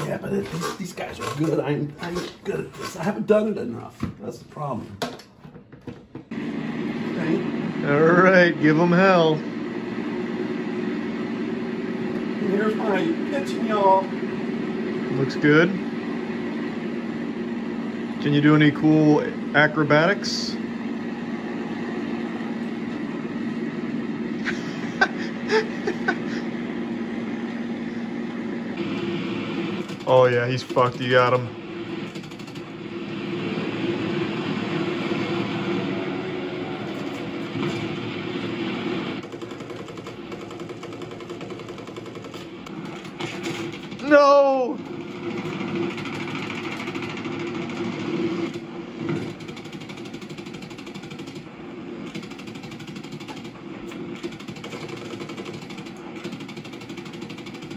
[SPEAKER 2] Yeah, but these guys are good. I'm good at this. I haven't done it enough. That's the problem. Okay.
[SPEAKER 3] Alright, give him hell.
[SPEAKER 2] Here's my pitching, y'all.
[SPEAKER 3] Looks good. Can you do any cool acrobatics? Oh yeah, he's fucked. You got him. No!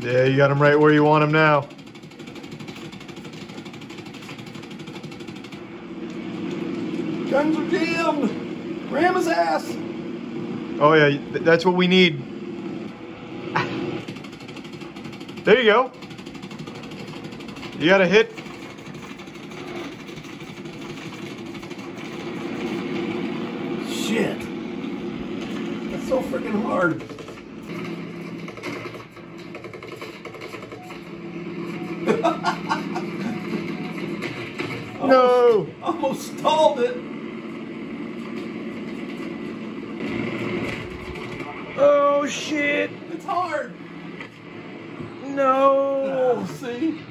[SPEAKER 3] Yeah, you got him right where you want him now.
[SPEAKER 2] Guns are jammed! Ram his ass!
[SPEAKER 3] Oh yeah, that's what we need. There you go. You got a hit.
[SPEAKER 2] Shit. That's so freaking hard.
[SPEAKER 3] No!
[SPEAKER 2] Almost stalled it.
[SPEAKER 3] Oh shit!
[SPEAKER 2] It's hard.
[SPEAKER 3] No!
[SPEAKER 2] See?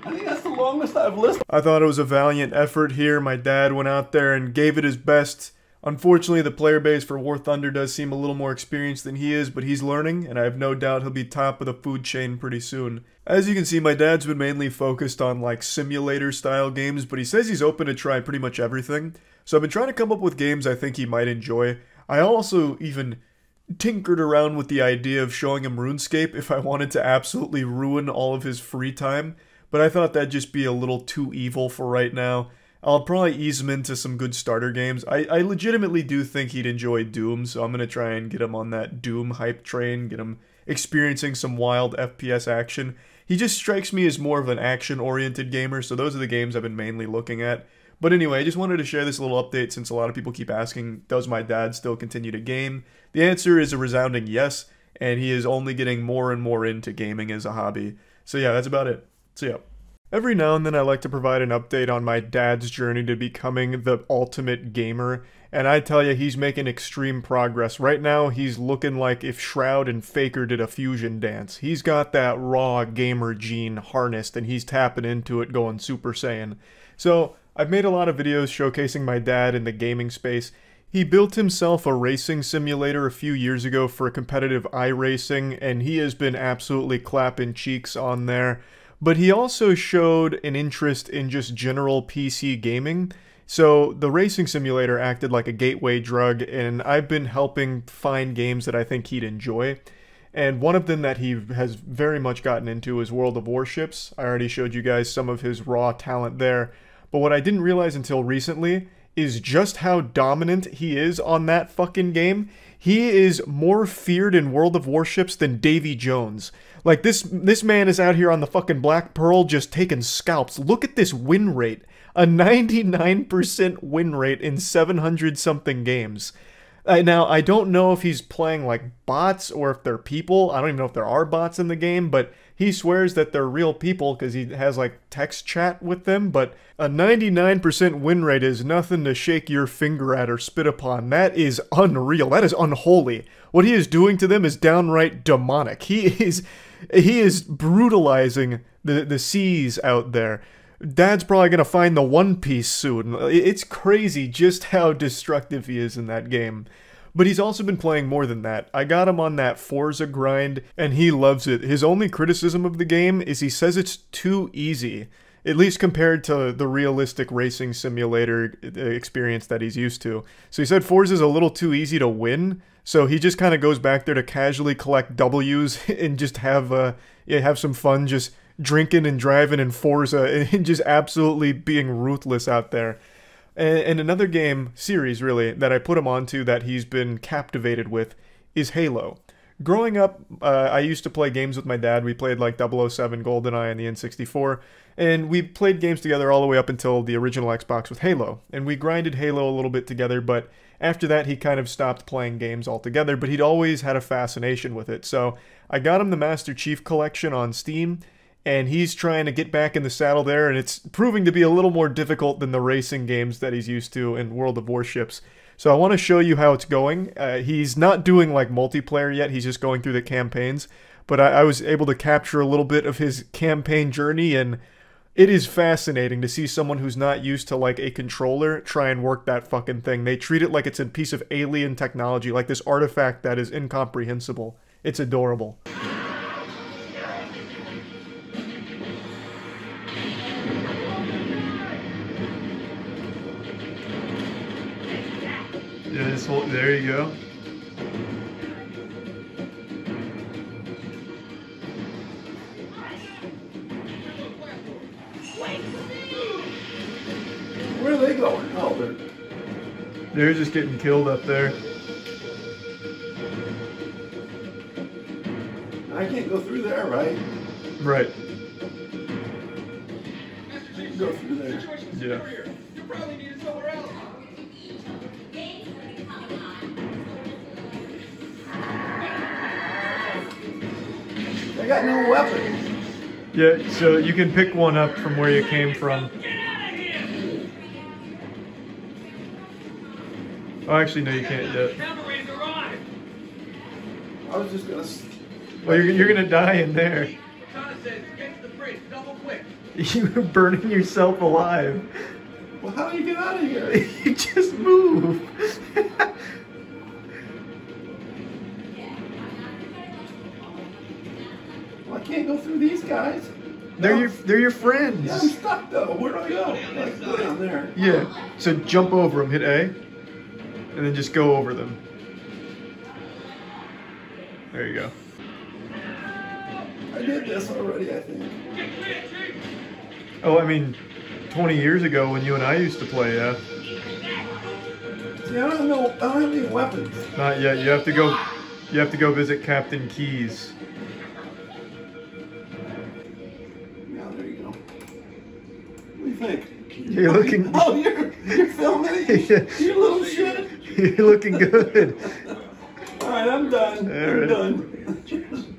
[SPEAKER 2] I think that's the longest I've listened.
[SPEAKER 1] I thought it was a valiant effort here. My dad went out there and gave it his best. Unfortunately, the player base for War Thunder does seem a little more experienced than he is, but he's learning, and I have no doubt he'll be top of the food chain pretty soon. As you can see, my dad's been mainly focused on like simulator-style games, but he says he's open to try pretty much everything. So I've been trying to come up with games I think he might enjoy. I also even tinkered around with the idea of showing him RuneScape if I wanted to absolutely ruin all of his free time, but I thought that'd just be a little too evil for right now. I'll probably ease him into some good starter games. I legitimately do think he'd enjoy Doom, so I'm going to try and get him on that Doom hype train, get him experiencing some wild FPS action. He just strikes me as more of an action-oriented gamer, so those are the games I've been mainly looking at. But anyway, I just wanted to share this little update since a lot of people keep asking, does my dad still continue to game? The answer is a resounding yes, and he is only getting more and more into gaming as a hobby. So yeah, that's about it. See ya. Every now and then I like to provide an update on my dad's journey to becoming the ultimate gamer, and I tell you, he's making extreme progress. Right now, he's looking like if Shroud and Faker did a fusion dance. He's got that raw gamer gene harnessed, and he's tapping into it going Super Saiyan. So, I've made a lot of videos showcasing my dad in the gaming space. He built himself a racing simulator a few years ago for competitive iRacing, and he has been absolutely clapping cheeks on there. But he also showed an interest in just general PC gaming. So the racing simulator acted like a gateway drug, and I've been helping find games that I think he'd enjoy. And one of them that he has very much gotten into is World of Warships. I already showed you guys some of his raw talent there. But what I didn't realize until recently is just how dominant he is on that fucking game. He is more feared in World of Warships than Davy Jones. Like, this man is out here on the fucking Black Pearl just taking scalps. Look at this win rate. A 99% win rate in 700-something games. Now, I don't know if he's playing like bots or if they're people. I don't even know if there are bots in the game, but he swears that they're real people because he has like text chat with them. But a 99% win rate is nothing to shake your finger at or spit upon. That is unreal. That is unholy. What he is doing to them is downright demonic. He is brutalizing the seas out there. Dad's probably going to find the One Piece soon. It's crazy just how destructive he is in that game. But he's also been playing more than that. I got him on that Forza grind, and he loves it. His only criticism of the game is he says it's too easy, at least compared to the realistic racing simulator experience that he's used to. So he said Forza's a little too easy to win, so he just kind of goes back there to casually collect W's and just have some fun just drinking and driving in Forza and just absolutely being ruthless out there. And another game series, really, that I put him onto that he's been captivated with is Halo. Growing up, I used to play games with my dad. We played like 007 GoldenEye and the N64, and we played games together all the way up until the original Xbox with Halo. And we grinded Halo a little bit together, but after that he kind of stopped playing games altogether, but he'd always had a fascination with it. So I got him the Master Chief Collection on Steam, and he's trying to get back in the saddle there, and it's proving to be a little more difficult than the racing games that he's used to in World of Warships. So I want to show you how it's going. He's not doing like multiplayer yet, he's just going through the campaigns, but I was able to capture a little bit of his campaign journey, and it is fascinating to see someone who's not used to like a controller try and work that fucking thing. They treat it like it's a piece of alien technology, like this artifact that is incomprehensible. It's adorable. Yeah, this whole, there you go.
[SPEAKER 2] Where are they going? Oh,
[SPEAKER 1] they're just getting killed up there.
[SPEAKER 2] I can't go through there, right?
[SPEAKER 1] Right.
[SPEAKER 2] I can go through there.
[SPEAKER 1] Yeah.
[SPEAKER 5] You probably need it somewhere else.
[SPEAKER 2] I got no weapon.
[SPEAKER 1] Yeah, so you can pick one up from where you came from. Oh, actually, no, you can't yet.
[SPEAKER 2] I was just gonna.
[SPEAKER 1] Well, you're gonna die in there.
[SPEAKER 5] Get to the bridge, double quick.
[SPEAKER 1] You're burning yourself alive.
[SPEAKER 2] Well, how do you get out of here?
[SPEAKER 1] You just move.
[SPEAKER 2] Well, I can't go through these guys.
[SPEAKER 1] They're your friends.
[SPEAKER 2] Yeah, I'm stuck though. Where do I go? Like, go down there.
[SPEAKER 1] Yeah. So jump over them, hit A, and then just go over them. There you go.
[SPEAKER 2] I did this already, I think.
[SPEAKER 1] Oh, I mean, 20 years ago when you and I used to play, yeah.
[SPEAKER 2] See, I don't have any weapons.
[SPEAKER 1] Not yet. You have to go. You have to go visit Captain Keyes.
[SPEAKER 2] Yeah, there you go. What do you think?
[SPEAKER 1] You're looking.
[SPEAKER 2] Oh, you're filming it?
[SPEAKER 1] Yeah.
[SPEAKER 2] You little shit.
[SPEAKER 1] You're looking good.
[SPEAKER 2] All right, I'm done.
[SPEAKER 1] All
[SPEAKER 2] I'm
[SPEAKER 1] right.
[SPEAKER 2] done.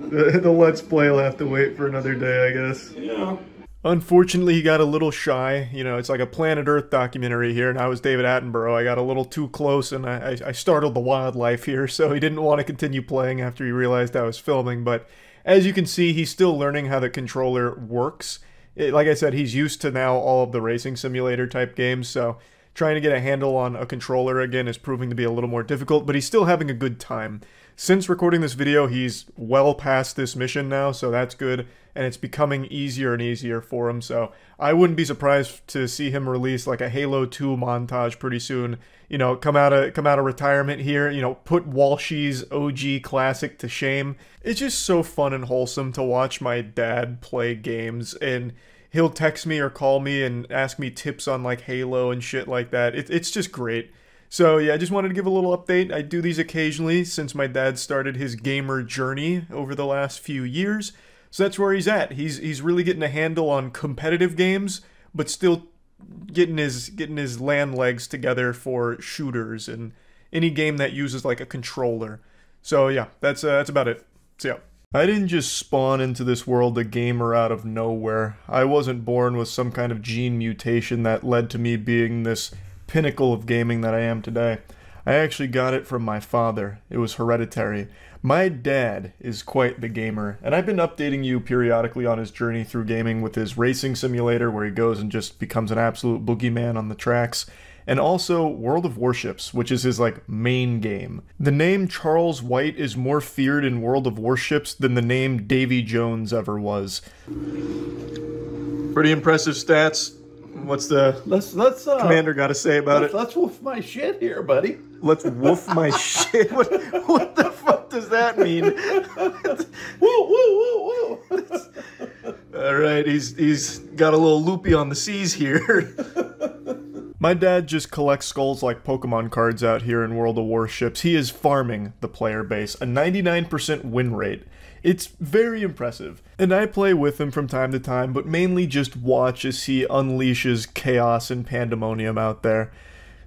[SPEAKER 1] The Let's Play will have to wait for another day, I guess.
[SPEAKER 2] Yeah.
[SPEAKER 1] Unfortunately, he got a little shy. You know, it's like a Planet Earth documentary here, and I was David Attenborough. I got a little too close, and I startled the wildlife here, so he didn't want to continue playing after he realized I was filming. But as you can see, he's still learning how the controller works. Like I said, he's used to now all of the racing simulator type games, so trying to get a handle on a controller again is proving to be a little more difficult, but he's still having a good time. Since recording this video, he's well past this mission now, so that's good, and it's becoming easier and easier for him, so I wouldn't be surprised to see him release like a Halo 2 montage pretty soon. You know, come out of retirement here, you know, put Walshy's OG classic to shame. It's just so fun and wholesome to watch my dad play games, and he'll text me or call me and ask me tips on like Halo and shit like that. It's just great. So yeah, I just wanted to give a little update. I do these occasionally since my dad started his gamer journey over the last few years. So that's where he's at. He's really getting a handle on competitive games, but still getting his land legs together for shooters and any game that uses like a controller. So yeah, that's about it. So yeah. I didn't just spawn into this world a gamer out of nowhere. I wasn't born with some kind of gene mutation that led to me being this pinnacle of gaming that I am today. I actually got it from my father. It was hereditary. My dad is quite the gamer, and I've been updating you periodically on his journey through gaming with his racing simulator where he goes and just becomes an absolute boogeyman on the tracks, and also World of Warships, which is his like main game. The name Charles White is more feared in World of Warships than the name Davy Jones ever was. Pretty impressive stats. What's the commander got to say about it?
[SPEAKER 2] Let's woof my shit here, buddy.
[SPEAKER 1] Let's woof my shit. What the fuck does that mean?
[SPEAKER 2] Woo, woo, woo, woo.
[SPEAKER 1] All right, he's got a little loopy on the C's here. My dad just collects skulls like Pokemon cards out here in World of Warships. He is farming the player base, a 99% win rate. It's very impressive. And I play with him from time to time, but mainly just watch as he unleashes chaos and pandemonium out there.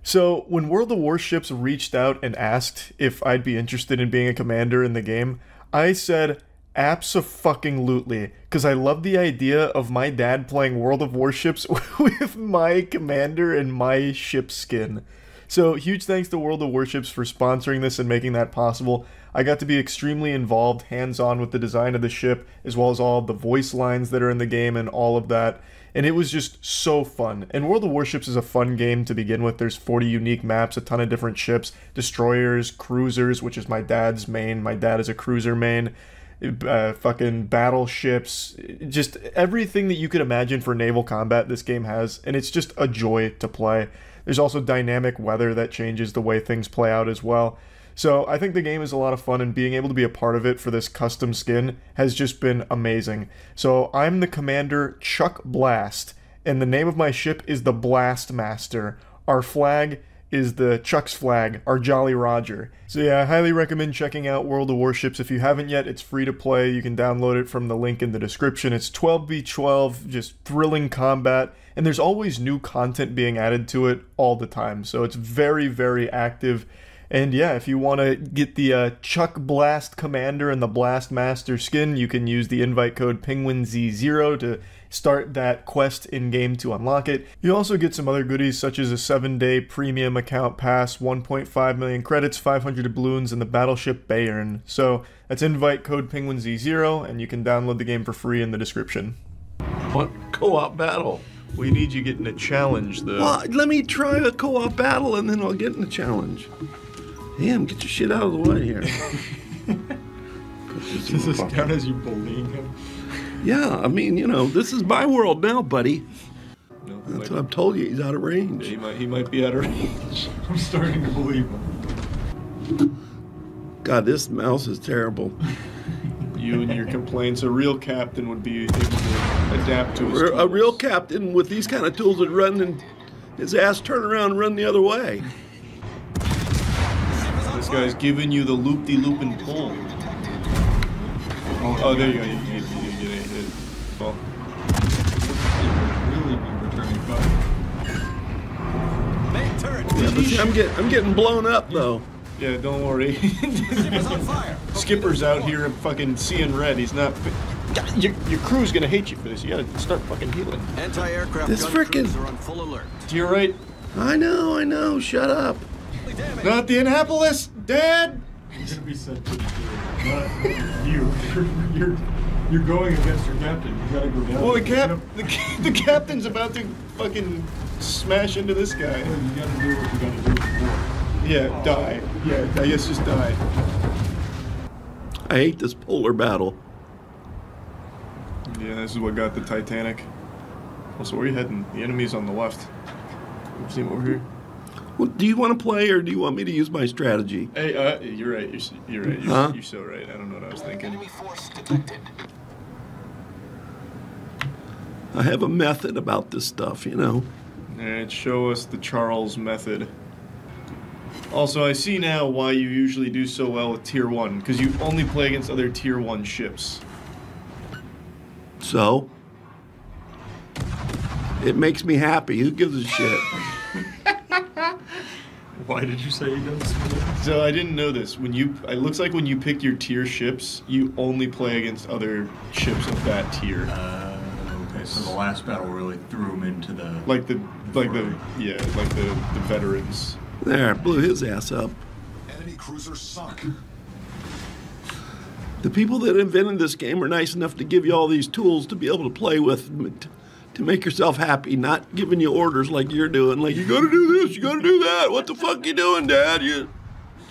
[SPEAKER 1] So, when World of Warships reached out and asked if I'd be interested in being a commander in the game, I said, abso-fucking-lutely, because I love the idea of my dad playing World of Warships with my commander and my ship skin. So, huge thanks to World of Warships for sponsoring this and making that possible. I got to be extremely involved, hands-on with the design of the ship, as well as all of the voice lines that are in the game and all of that. And it was just so fun. And World of Warships is a fun game to begin with. There's 40 unique maps, a ton of different ships, destroyers, cruisers, which is my dad's main. My dad is a cruiser main. Fucking battleships, just everything that you could imagine for naval combat this game has, and it's just a joy to play. There's also dynamic weather that changes the way things play out as well. So I think the game is a lot of fun, and being able to be a part of it for this custom skin has just been amazing. So I'm the commander Chuck Blast, and the name of my ship is the Blast Master. Our flag is the Chuck's flag, our Jolly Roger. So yeah, I highly recommend checking out World of Warships. If you haven't yet, it's free to play. You can download it from the link in the description. It's 12v12, just thrilling combat, and there's always new content being added to it all the time. So it's very, very active. And yeah, if you want to get the Chuck Blast Commander and the Blast Master skin, you can use the invite code Penguinz0 to start that quest in-game to unlock it. You also get some other goodies such as a 7-day premium account pass, 1.5 million credits, 500 doubloons, and the battleship Bayern. So that's invite code Penguinz0, and you can download the game for free in the description.
[SPEAKER 2] What co-op battle?
[SPEAKER 1] We need you getting a challenge, though.
[SPEAKER 2] Well, let me try a co-op battle, and then I'll get in the challenge. Damn, get your shit out of the way here.
[SPEAKER 3] Does this count as you bullying him?
[SPEAKER 2] Yeah, I mean, you know, this is my world now, buddy.
[SPEAKER 3] No,
[SPEAKER 2] That's what I've told you. He's out of range.
[SPEAKER 1] He might be out of range.
[SPEAKER 3] I'm starting to believe him.
[SPEAKER 2] God, this mouse is terrible.
[SPEAKER 1] You and your complaints. A real captain would be able to adapt to his tools.
[SPEAKER 2] A real captain with these kind of tools would run and his ass turn around and run the other way.
[SPEAKER 1] This guy's giving you the loop-de-loop and pull. Oh, there you go. You did it. Well.
[SPEAKER 3] Really be returning fire.
[SPEAKER 2] Yeah, but see, I'm getting blown up though.
[SPEAKER 1] Yeah, don't worry. Skipper's out here fucking seeing red. He's not. Your crew's gonna hate you for this. You gotta start fucking healing.
[SPEAKER 5] Anti-aircraft
[SPEAKER 2] This
[SPEAKER 5] gun
[SPEAKER 2] frickin'-
[SPEAKER 5] crews are on full alert.
[SPEAKER 1] You're right.
[SPEAKER 2] I know. Shut up.
[SPEAKER 1] Not the Annapolis, Dad.
[SPEAKER 3] You're gonna be sent to the not you. You're going against your captain. You gotta go down.
[SPEAKER 1] Well, the captain's about to fucking smash into this guy.
[SPEAKER 3] You gotta do what you gotta do before.
[SPEAKER 1] Yeah, die. Yeah, I guess just die.
[SPEAKER 2] I hate this polar battle.
[SPEAKER 1] Yeah, this is what got the Titanic. Also, where are you heading? The enemy's on the left. See him over here?
[SPEAKER 2] Well, do you want to play or do you want me to use my strategy?
[SPEAKER 1] Hey, you're right. You're right.
[SPEAKER 2] Huh?
[SPEAKER 1] You're so right. I don't know what I was thinking.
[SPEAKER 5] Enemy force detected.
[SPEAKER 2] I have a method about this stuff, you know.
[SPEAKER 1] Alright, show us the Charles method. Also, I see now why you usually do so well with Tier 1, because you only play against other Tier 1 ships.
[SPEAKER 2] So? It makes me happy. Who gives a shit?
[SPEAKER 6] Why did you say he does?
[SPEAKER 1] So I didn't know this. It looks like when you pick your tier ships, you only play against other ships of that tier.
[SPEAKER 6] Okay, so the last battle really threw him into the
[SPEAKER 1] the veterans.
[SPEAKER 2] There, blew his ass up.
[SPEAKER 4] Enemy cruiser sunk.
[SPEAKER 2] The people that invented this game are nice enough to give you all these tools to be able to play with, to make yourself happy, not giving you orders like you're doing. Like, you gotta do this, you gotta do that. What the fuck you doing, Dad?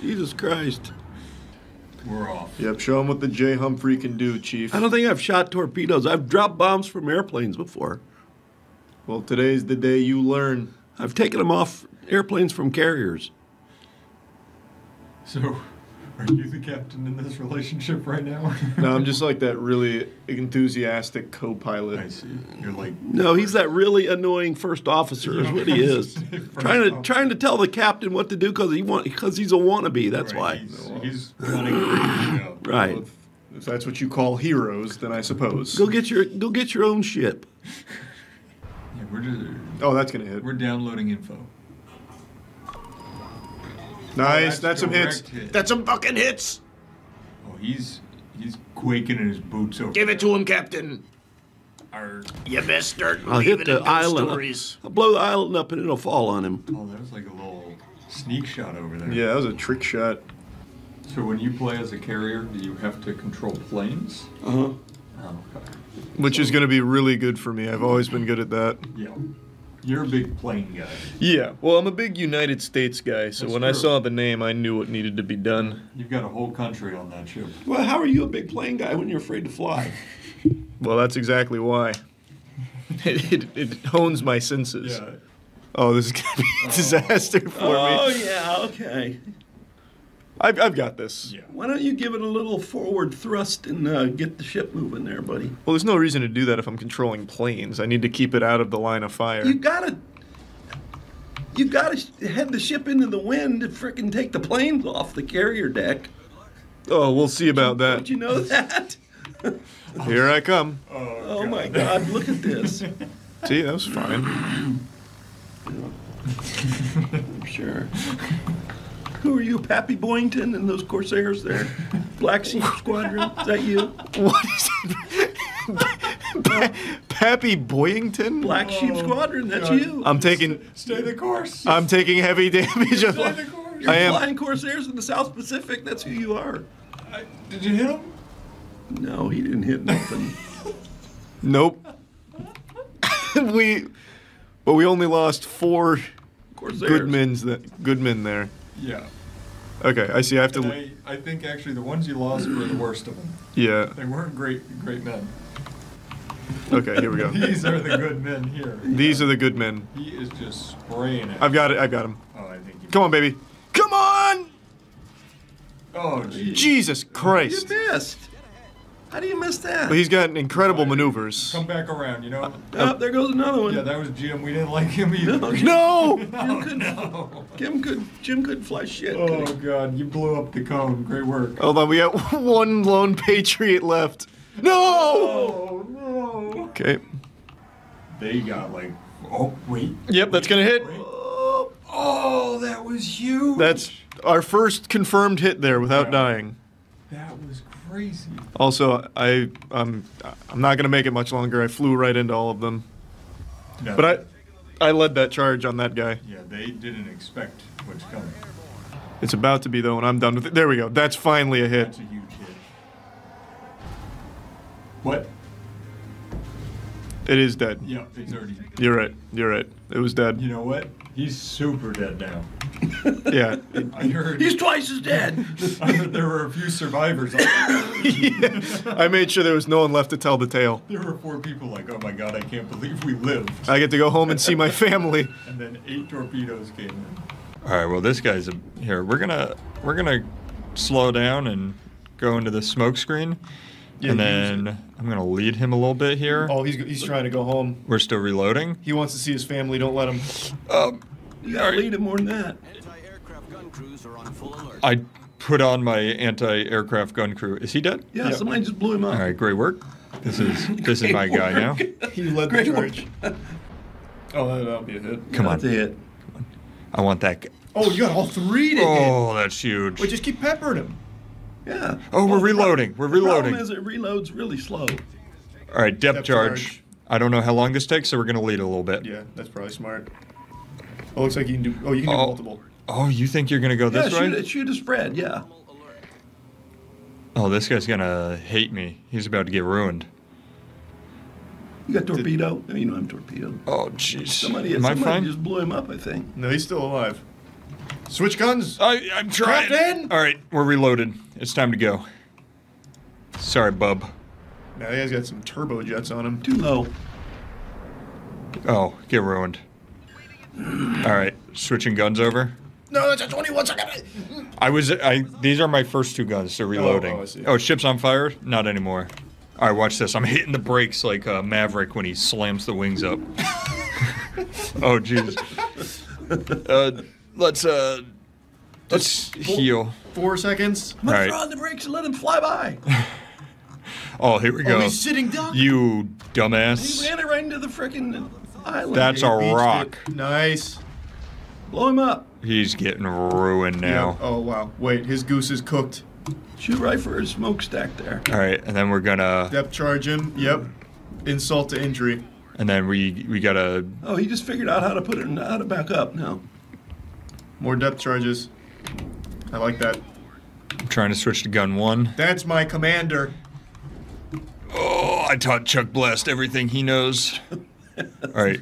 [SPEAKER 2] Jesus Christ.
[SPEAKER 6] We're off.
[SPEAKER 1] Yep, show them what the J. Humphrey can do, Chief.
[SPEAKER 2] I don't think I've shot torpedoes. I've dropped bombs from airplanes before.
[SPEAKER 1] Well, today's the day you learn.
[SPEAKER 2] I've taken them off airplanes from carriers.
[SPEAKER 6] So, are you the captain in this relationship right now?
[SPEAKER 1] No, I'm just like that really enthusiastic co-pilot.
[SPEAKER 6] I see. You're like...
[SPEAKER 2] No, he's that really annoying first officer is what he is. trying to tell the captain what to do because he's a wannabe. That's
[SPEAKER 6] right,
[SPEAKER 2] why.
[SPEAKER 6] He's running the show.
[SPEAKER 2] Right.
[SPEAKER 1] Well, if that's what you call heroes, then I suppose.
[SPEAKER 2] Go get your own ship.
[SPEAKER 6] Yeah, we're just...
[SPEAKER 1] Oh, that's gonna hit.
[SPEAKER 6] We're downloading info.
[SPEAKER 1] Nice,
[SPEAKER 6] Oh,
[SPEAKER 1] that's some hits.
[SPEAKER 6] hit.
[SPEAKER 1] That's some fucking hits.
[SPEAKER 6] Oh, he's quaking in his boots over
[SPEAKER 1] Give it to him, Captain.
[SPEAKER 6] Our...
[SPEAKER 1] You best start
[SPEAKER 2] I'll hit the island.
[SPEAKER 1] stories.
[SPEAKER 2] I'll blow the island up and it'll fall on him.
[SPEAKER 6] Oh, that was like a little sneak shot over there.
[SPEAKER 1] Yeah, that was a trick shot.
[SPEAKER 6] So when you play as a carrier, do you have to control planes?
[SPEAKER 2] Uh-huh.
[SPEAKER 6] Oh, okay.
[SPEAKER 1] Which is going to be really good for me. I've always been good at that.
[SPEAKER 6] Yeah. You're a big plane guy.
[SPEAKER 1] Yeah, well, I'm a big United States guy, so
[SPEAKER 6] That's
[SPEAKER 1] when I
[SPEAKER 6] true.
[SPEAKER 1] saw the name, I knew what needed to be done.
[SPEAKER 6] You've got a whole country on that ship.
[SPEAKER 2] Well, how are you a big plane guy when you're afraid to fly?
[SPEAKER 1] Well, that's exactly why. It hones my senses.
[SPEAKER 6] Yeah.
[SPEAKER 1] Oh, this is going to be a disaster for
[SPEAKER 2] Oh,
[SPEAKER 1] me.
[SPEAKER 2] yeah, okay.
[SPEAKER 1] I've got this.
[SPEAKER 6] Yeah.
[SPEAKER 2] Why don't you give it a little forward thrust and get the ship moving there, buddy?
[SPEAKER 1] Well, there's no reason to do that if I'm controlling planes. I need to keep it out of the line of fire.
[SPEAKER 2] You gotta head the ship into the wind to frickin' take the planes off the carrier deck.
[SPEAKER 1] Oh, we'll see about
[SPEAKER 2] Don't
[SPEAKER 1] that.
[SPEAKER 2] you know that?
[SPEAKER 1] Here I come.
[SPEAKER 2] Oh my God, look at this.
[SPEAKER 1] See, that was fine.
[SPEAKER 2] Sure. Who are you, Pappy Boyington and those Corsairs there? Black Sheep Squadron? Is that you?
[SPEAKER 1] What is it? Pappy Boyington?
[SPEAKER 2] Black Sheep Squadron, that's
[SPEAKER 6] God.
[SPEAKER 2] you.
[SPEAKER 1] I'm taking
[SPEAKER 6] Stay the course.
[SPEAKER 1] I'm taking heavy damage.
[SPEAKER 6] Stay the course.
[SPEAKER 2] You're
[SPEAKER 1] I am.
[SPEAKER 2] flying Corsairs in the South Pacific, that's who you are.
[SPEAKER 6] Did you hit him?
[SPEAKER 2] No, he didn't hit nothing.
[SPEAKER 1] Nope. we only lost 4
[SPEAKER 2] Corsairs.
[SPEAKER 1] good men there.
[SPEAKER 6] Yeah.
[SPEAKER 1] Okay, I see. I have to.
[SPEAKER 6] And I think actually the ones you lost were the worst of them.
[SPEAKER 1] Yeah.
[SPEAKER 6] They weren't great men.
[SPEAKER 1] Okay, here we go.
[SPEAKER 6] These are the good men here.
[SPEAKER 1] These are the good men.
[SPEAKER 6] He is just spraying it.
[SPEAKER 1] I've got it. I've got him.
[SPEAKER 6] Oh, I think you...
[SPEAKER 1] Come on, baby. Come on!
[SPEAKER 6] Oh, geez.
[SPEAKER 1] Jesus
[SPEAKER 2] You
[SPEAKER 1] Christ.
[SPEAKER 2] missed. How do you miss that?
[SPEAKER 1] Well, he's got incredible maneuvers.
[SPEAKER 6] Come back around, you know?
[SPEAKER 2] Oh, there goes another one.
[SPEAKER 6] Yeah, that was Jim. We didn't like him either.
[SPEAKER 1] No!
[SPEAKER 2] Jim couldn't fly shit.
[SPEAKER 6] Oh, God. You blew up the cone. Great work.
[SPEAKER 1] Hold on, we got one lone patriot left. No!
[SPEAKER 6] Oh, no.
[SPEAKER 1] Okay.
[SPEAKER 6] They got like... Oh, wait.
[SPEAKER 1] Yep, that's gonna hit.
[SPEAKER 6] Wait. Oh, that was huge.
[SPEAKER 1] That's our first confirmed hit there without
[SPEAKER 6] Yeah.
[SPEAKER 1] dying.
[SPEAKER 6] That was crazy.
[SPEAKER 1] Also, I'm not gonna make it much longer. I flew right into all of them.
[SPEAKER 6] No,
[SPEAKER 1] But I led that charge on that guy.
[SPEAKER 6] Yeah, they didn't expect what's coming.
[SPEAKER 1] It's about to be though, and I'm done with it. There we go. That's finally a hit.
[SPEAKER 6] That's a huge hit. What?
[SPEAKER 1] It is dead.
[SPEAKER 6] Yeah, it's already...
[SPEAKER 1] You're right. You're right. It was dead.
[SPEAKER 6] You know what? He's super dead now.
[SPEAKER 1] Yeah.
[SPEAKER 6] I heard...
[SPEAKER 2] He's twice as dead.
[SPEAKER 6] I heard there were a few survivors.
[SPEAKER 1] Yeah. I made sure there was no one left to tell the tale.
[SPEAKER 6] There were 4 people like, oh my God, I can't believe we lived.
[SPEAKER 1] I get to go home and see my family.
[SPEAKER 6] And then 8 torpedoes came in. All right, well, this guy's here. We're gonna slow down and go into the smoke screen,
[SPEAKER 1] Yeah,
[SPEAKER 6] and then I'm gonna lead him a little bit here.
[SPEAKER 1] Oh, he's trying to go home.
[SPEAKER 6] We're still reloading.
[SPEAKER 1] He wants to see his family. Don't let him.
[SPEAKER 2] You gotta lead him more than that.
[SPEAKER 5] Anti-aircraft gun crews are on full alert.
[SPEAKER 6] I put on my anti-aircraft gun crew. Is he dead?
[SPEAKER 2] Yeah, somebody just blew him up.
[SPEAKER 6] All right, great work. This is my guy now.
[SPEAKER 1] He led the
[SPEAKER 2] Great
[SPEAKER 1] charge. Oh, that'll be a hit.
[SPEAKER 6] Come on.
[SPEAKER 2] That's a hit.
[SPEAKER 6] I want that.
[SPEAKER 3] Oh, you got all 3 to hit.
[SPEAKER 6] Oh, that's huge.
[SPEAKER 3] Wait, just keep peppering him.
[SPEAKER 2] Yeah.
[SPEAKER 6] Oh, we're reloading. We're reloading.
[SPEAKER 2] The problem is it reloads really slow.
[SPEAKER 6] All right, depth
[SPEAKER 3] Depth
[SPEAKER 6] charge.
[SPEAKER 3] charge.
[SPEAKER 6] I don't know how long this takes, so we're gonna lead a little bit.
[SPEAKER 3] Yeah, that's probably smart. Oh, looks like you can do. Oh, you can do multiple.
[SPEAKER 6] Oh, you think you're gonna go this way?
[SPEAKER 2] Shoot a spread, yeah.
[SPEAKER 6] Oh, this guy's gonna hate me. He's about to get ruined.
[SPEAKER 2] You got torpedo? No, you don't have torpedo.
[SPEAKER 6] Oh, jeez.
[SPEAKER 2] Somebody
[SPEAKER 6] Am I fine?
[SPEAKER 2] just blew him up, I think.
[SPEAKER 3] No, he's still alive. Switch guns.
[SPEAKER 6] I'm trying.
[SPEAKER 3] Captain!
[SPEAKER 6] All right, we're reloaded. It's time to go. Sorry, bub.
[SPEAKER 3] Now the guy's got some turbo jets on him.
[SPEAKER 2] Too low.
[SPEAKER 6] Oh, get ruined. All right, switching guns over.
[SPEAKER 3] No, that's a 21-second.
[SPEAKER 6] These are my first 2 guns, so reloading.
[SPEAKER 3] I see.
[SPEAKER 6] Oh, ship's on fire? Not anymore. All right, watch this. I'm hitting the brakes like Maverick when he slams the wings up. Oh, jeez. Let's heal.
[SPEAKER 3] 4 seconds.
[SPEAKER 2] I'm gonna
[SPEAKER 6] All right.
[SPEAKER 2] throw on the brakes and let him fly by.
[SPEAKER 6] Oh, here we go.
[SPEAKER 3] Oh, he's sitting duck.
[SPEAKER 6] You
[SPEAKER 2] He
[SPEAKER 6] dumbass.
[SPEAKER 2] ran it right into the frickin' island.
[SPEAKER 6] That's
[SPEAKER 3] He
[SPEAKER 6] a
[SPEAKER 3] beached
[SPEAKER 6] rock.
[SPEAKER 3] it. Nice.
[SPEAKER 2] Blow him up.
[SPEAKER 6] He's getting ruined now.
[SPEAKER 3] Yep. Oh, wow. Wait, his goose is cooked.
[SPEAKER 2] Shoot right for his smokestack there.
[SPEAKER 6] All right, and then we're gonna,
[SPEAKER 3] Depth charge him. Yep. Insult to injury.
[SPEAKER 6] and then we gotta.
[SPEAKER 2] Oh, he just figured out how to put it, how to back up now.
[SPEAKER 3] More depth charges. I like that.
[SPEAKER 6] I'm trying to switch to gun 1.
[SPEAKER 3] That's my commander.
[SPEAKER 6] Oh, I taught Chuck Blast everything he knows. All right,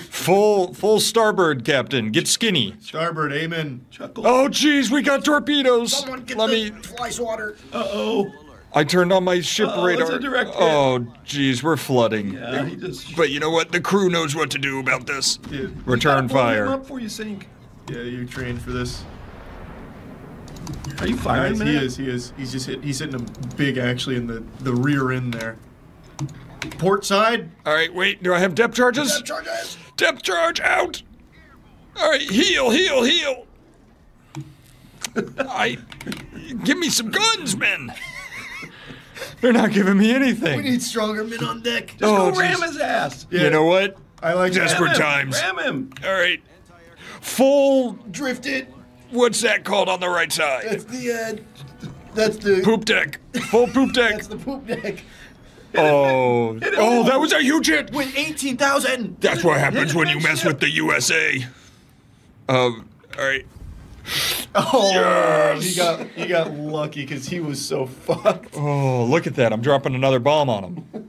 [SPEAKER 6] full starboard, Captain. Get skinny.
[SPEAKER 3] Starboard, amen.
[SPEAKER 2] Chuckle.
[SPEAKER 6] Oh, jeez, we got torpedoes. Let me.
[SPEAKER 3] fly swatter.
[SPEAKER 2] Uh-oh.
[SPEAKER 6] I turned on my ship
[SPEAKER 2] Uh-oh,
[SPEAKER 6] radar.
[SPEAKER 2] it's a direct hit.
[SPEAKER 6] Oh, jeez, we're flooding.
[SPEAKER 2] Yeah, he just...
[SPEAKER 6] But you know what? The crew knows what to do about this.
[SPEAKER 3] Yeah,
[SPEAKER 6] Return
[SPEAKER 2] Blow him
[SPEAKER 6] fire.
[SPEAKER 2] up before you sink.
[SPEAKER 3] yeah, you trained for this.
[SPEAKER 2] Are you firing,
[SPEAKER 3] Nice,
[SPEAKER 2] man?
[SPEAKER 3] he is. He's just he's hitting him big actually in the rear end there. Port side.
[SPEAKER 6] All right, wait. Do I have depth charges?
[SPEAKER 3] Depth charges.
[SPEAKER 6] Depth charge out. All right, heal. Give me some guns, men. They're not giving me anything.
[SPEAKER 3] We need stronger men on deck.
[SPEAKER 2] Just
[SPEAKER 6] Oh,
[SPEAKER 2] go ram
[SPEAKER 6] jeez.
[SPEAKER 2] his ass.
[SPEAKER 3] Yeah.
[SPEAKER 6] You know what?
[SPEAKER 3] I like that.
[SPEAKER 6] Desperate
[SPEAKER 2] Ram him.
[SPEAKER 6] times.
[SPEAKER 2] Ram him.
[SPEAKER 6] All right. Full.
[SPEAKER 3] Drifted.
[SPEAKER 6] What's that called on the right side?
[SPEAKER 3] That's the
[SPEAKER 6] Poop deck. Full poop deck.
[SPEAKER 3] That's the poop deck.
[SPEAKER 6] Oh, that was a huge hit.
[SPEAKER 3] With 18,000.
[SPEAKER 6] That's what happens when you mess with the USA. All right.
[SPEAKER 3] Oh,
[SPEAKER 6] Yes!
[SPEAKER 3] he got lucky because he was so fucked.
[SPEAKER 6] Oh, look at that. I'm dropping another bomb on him.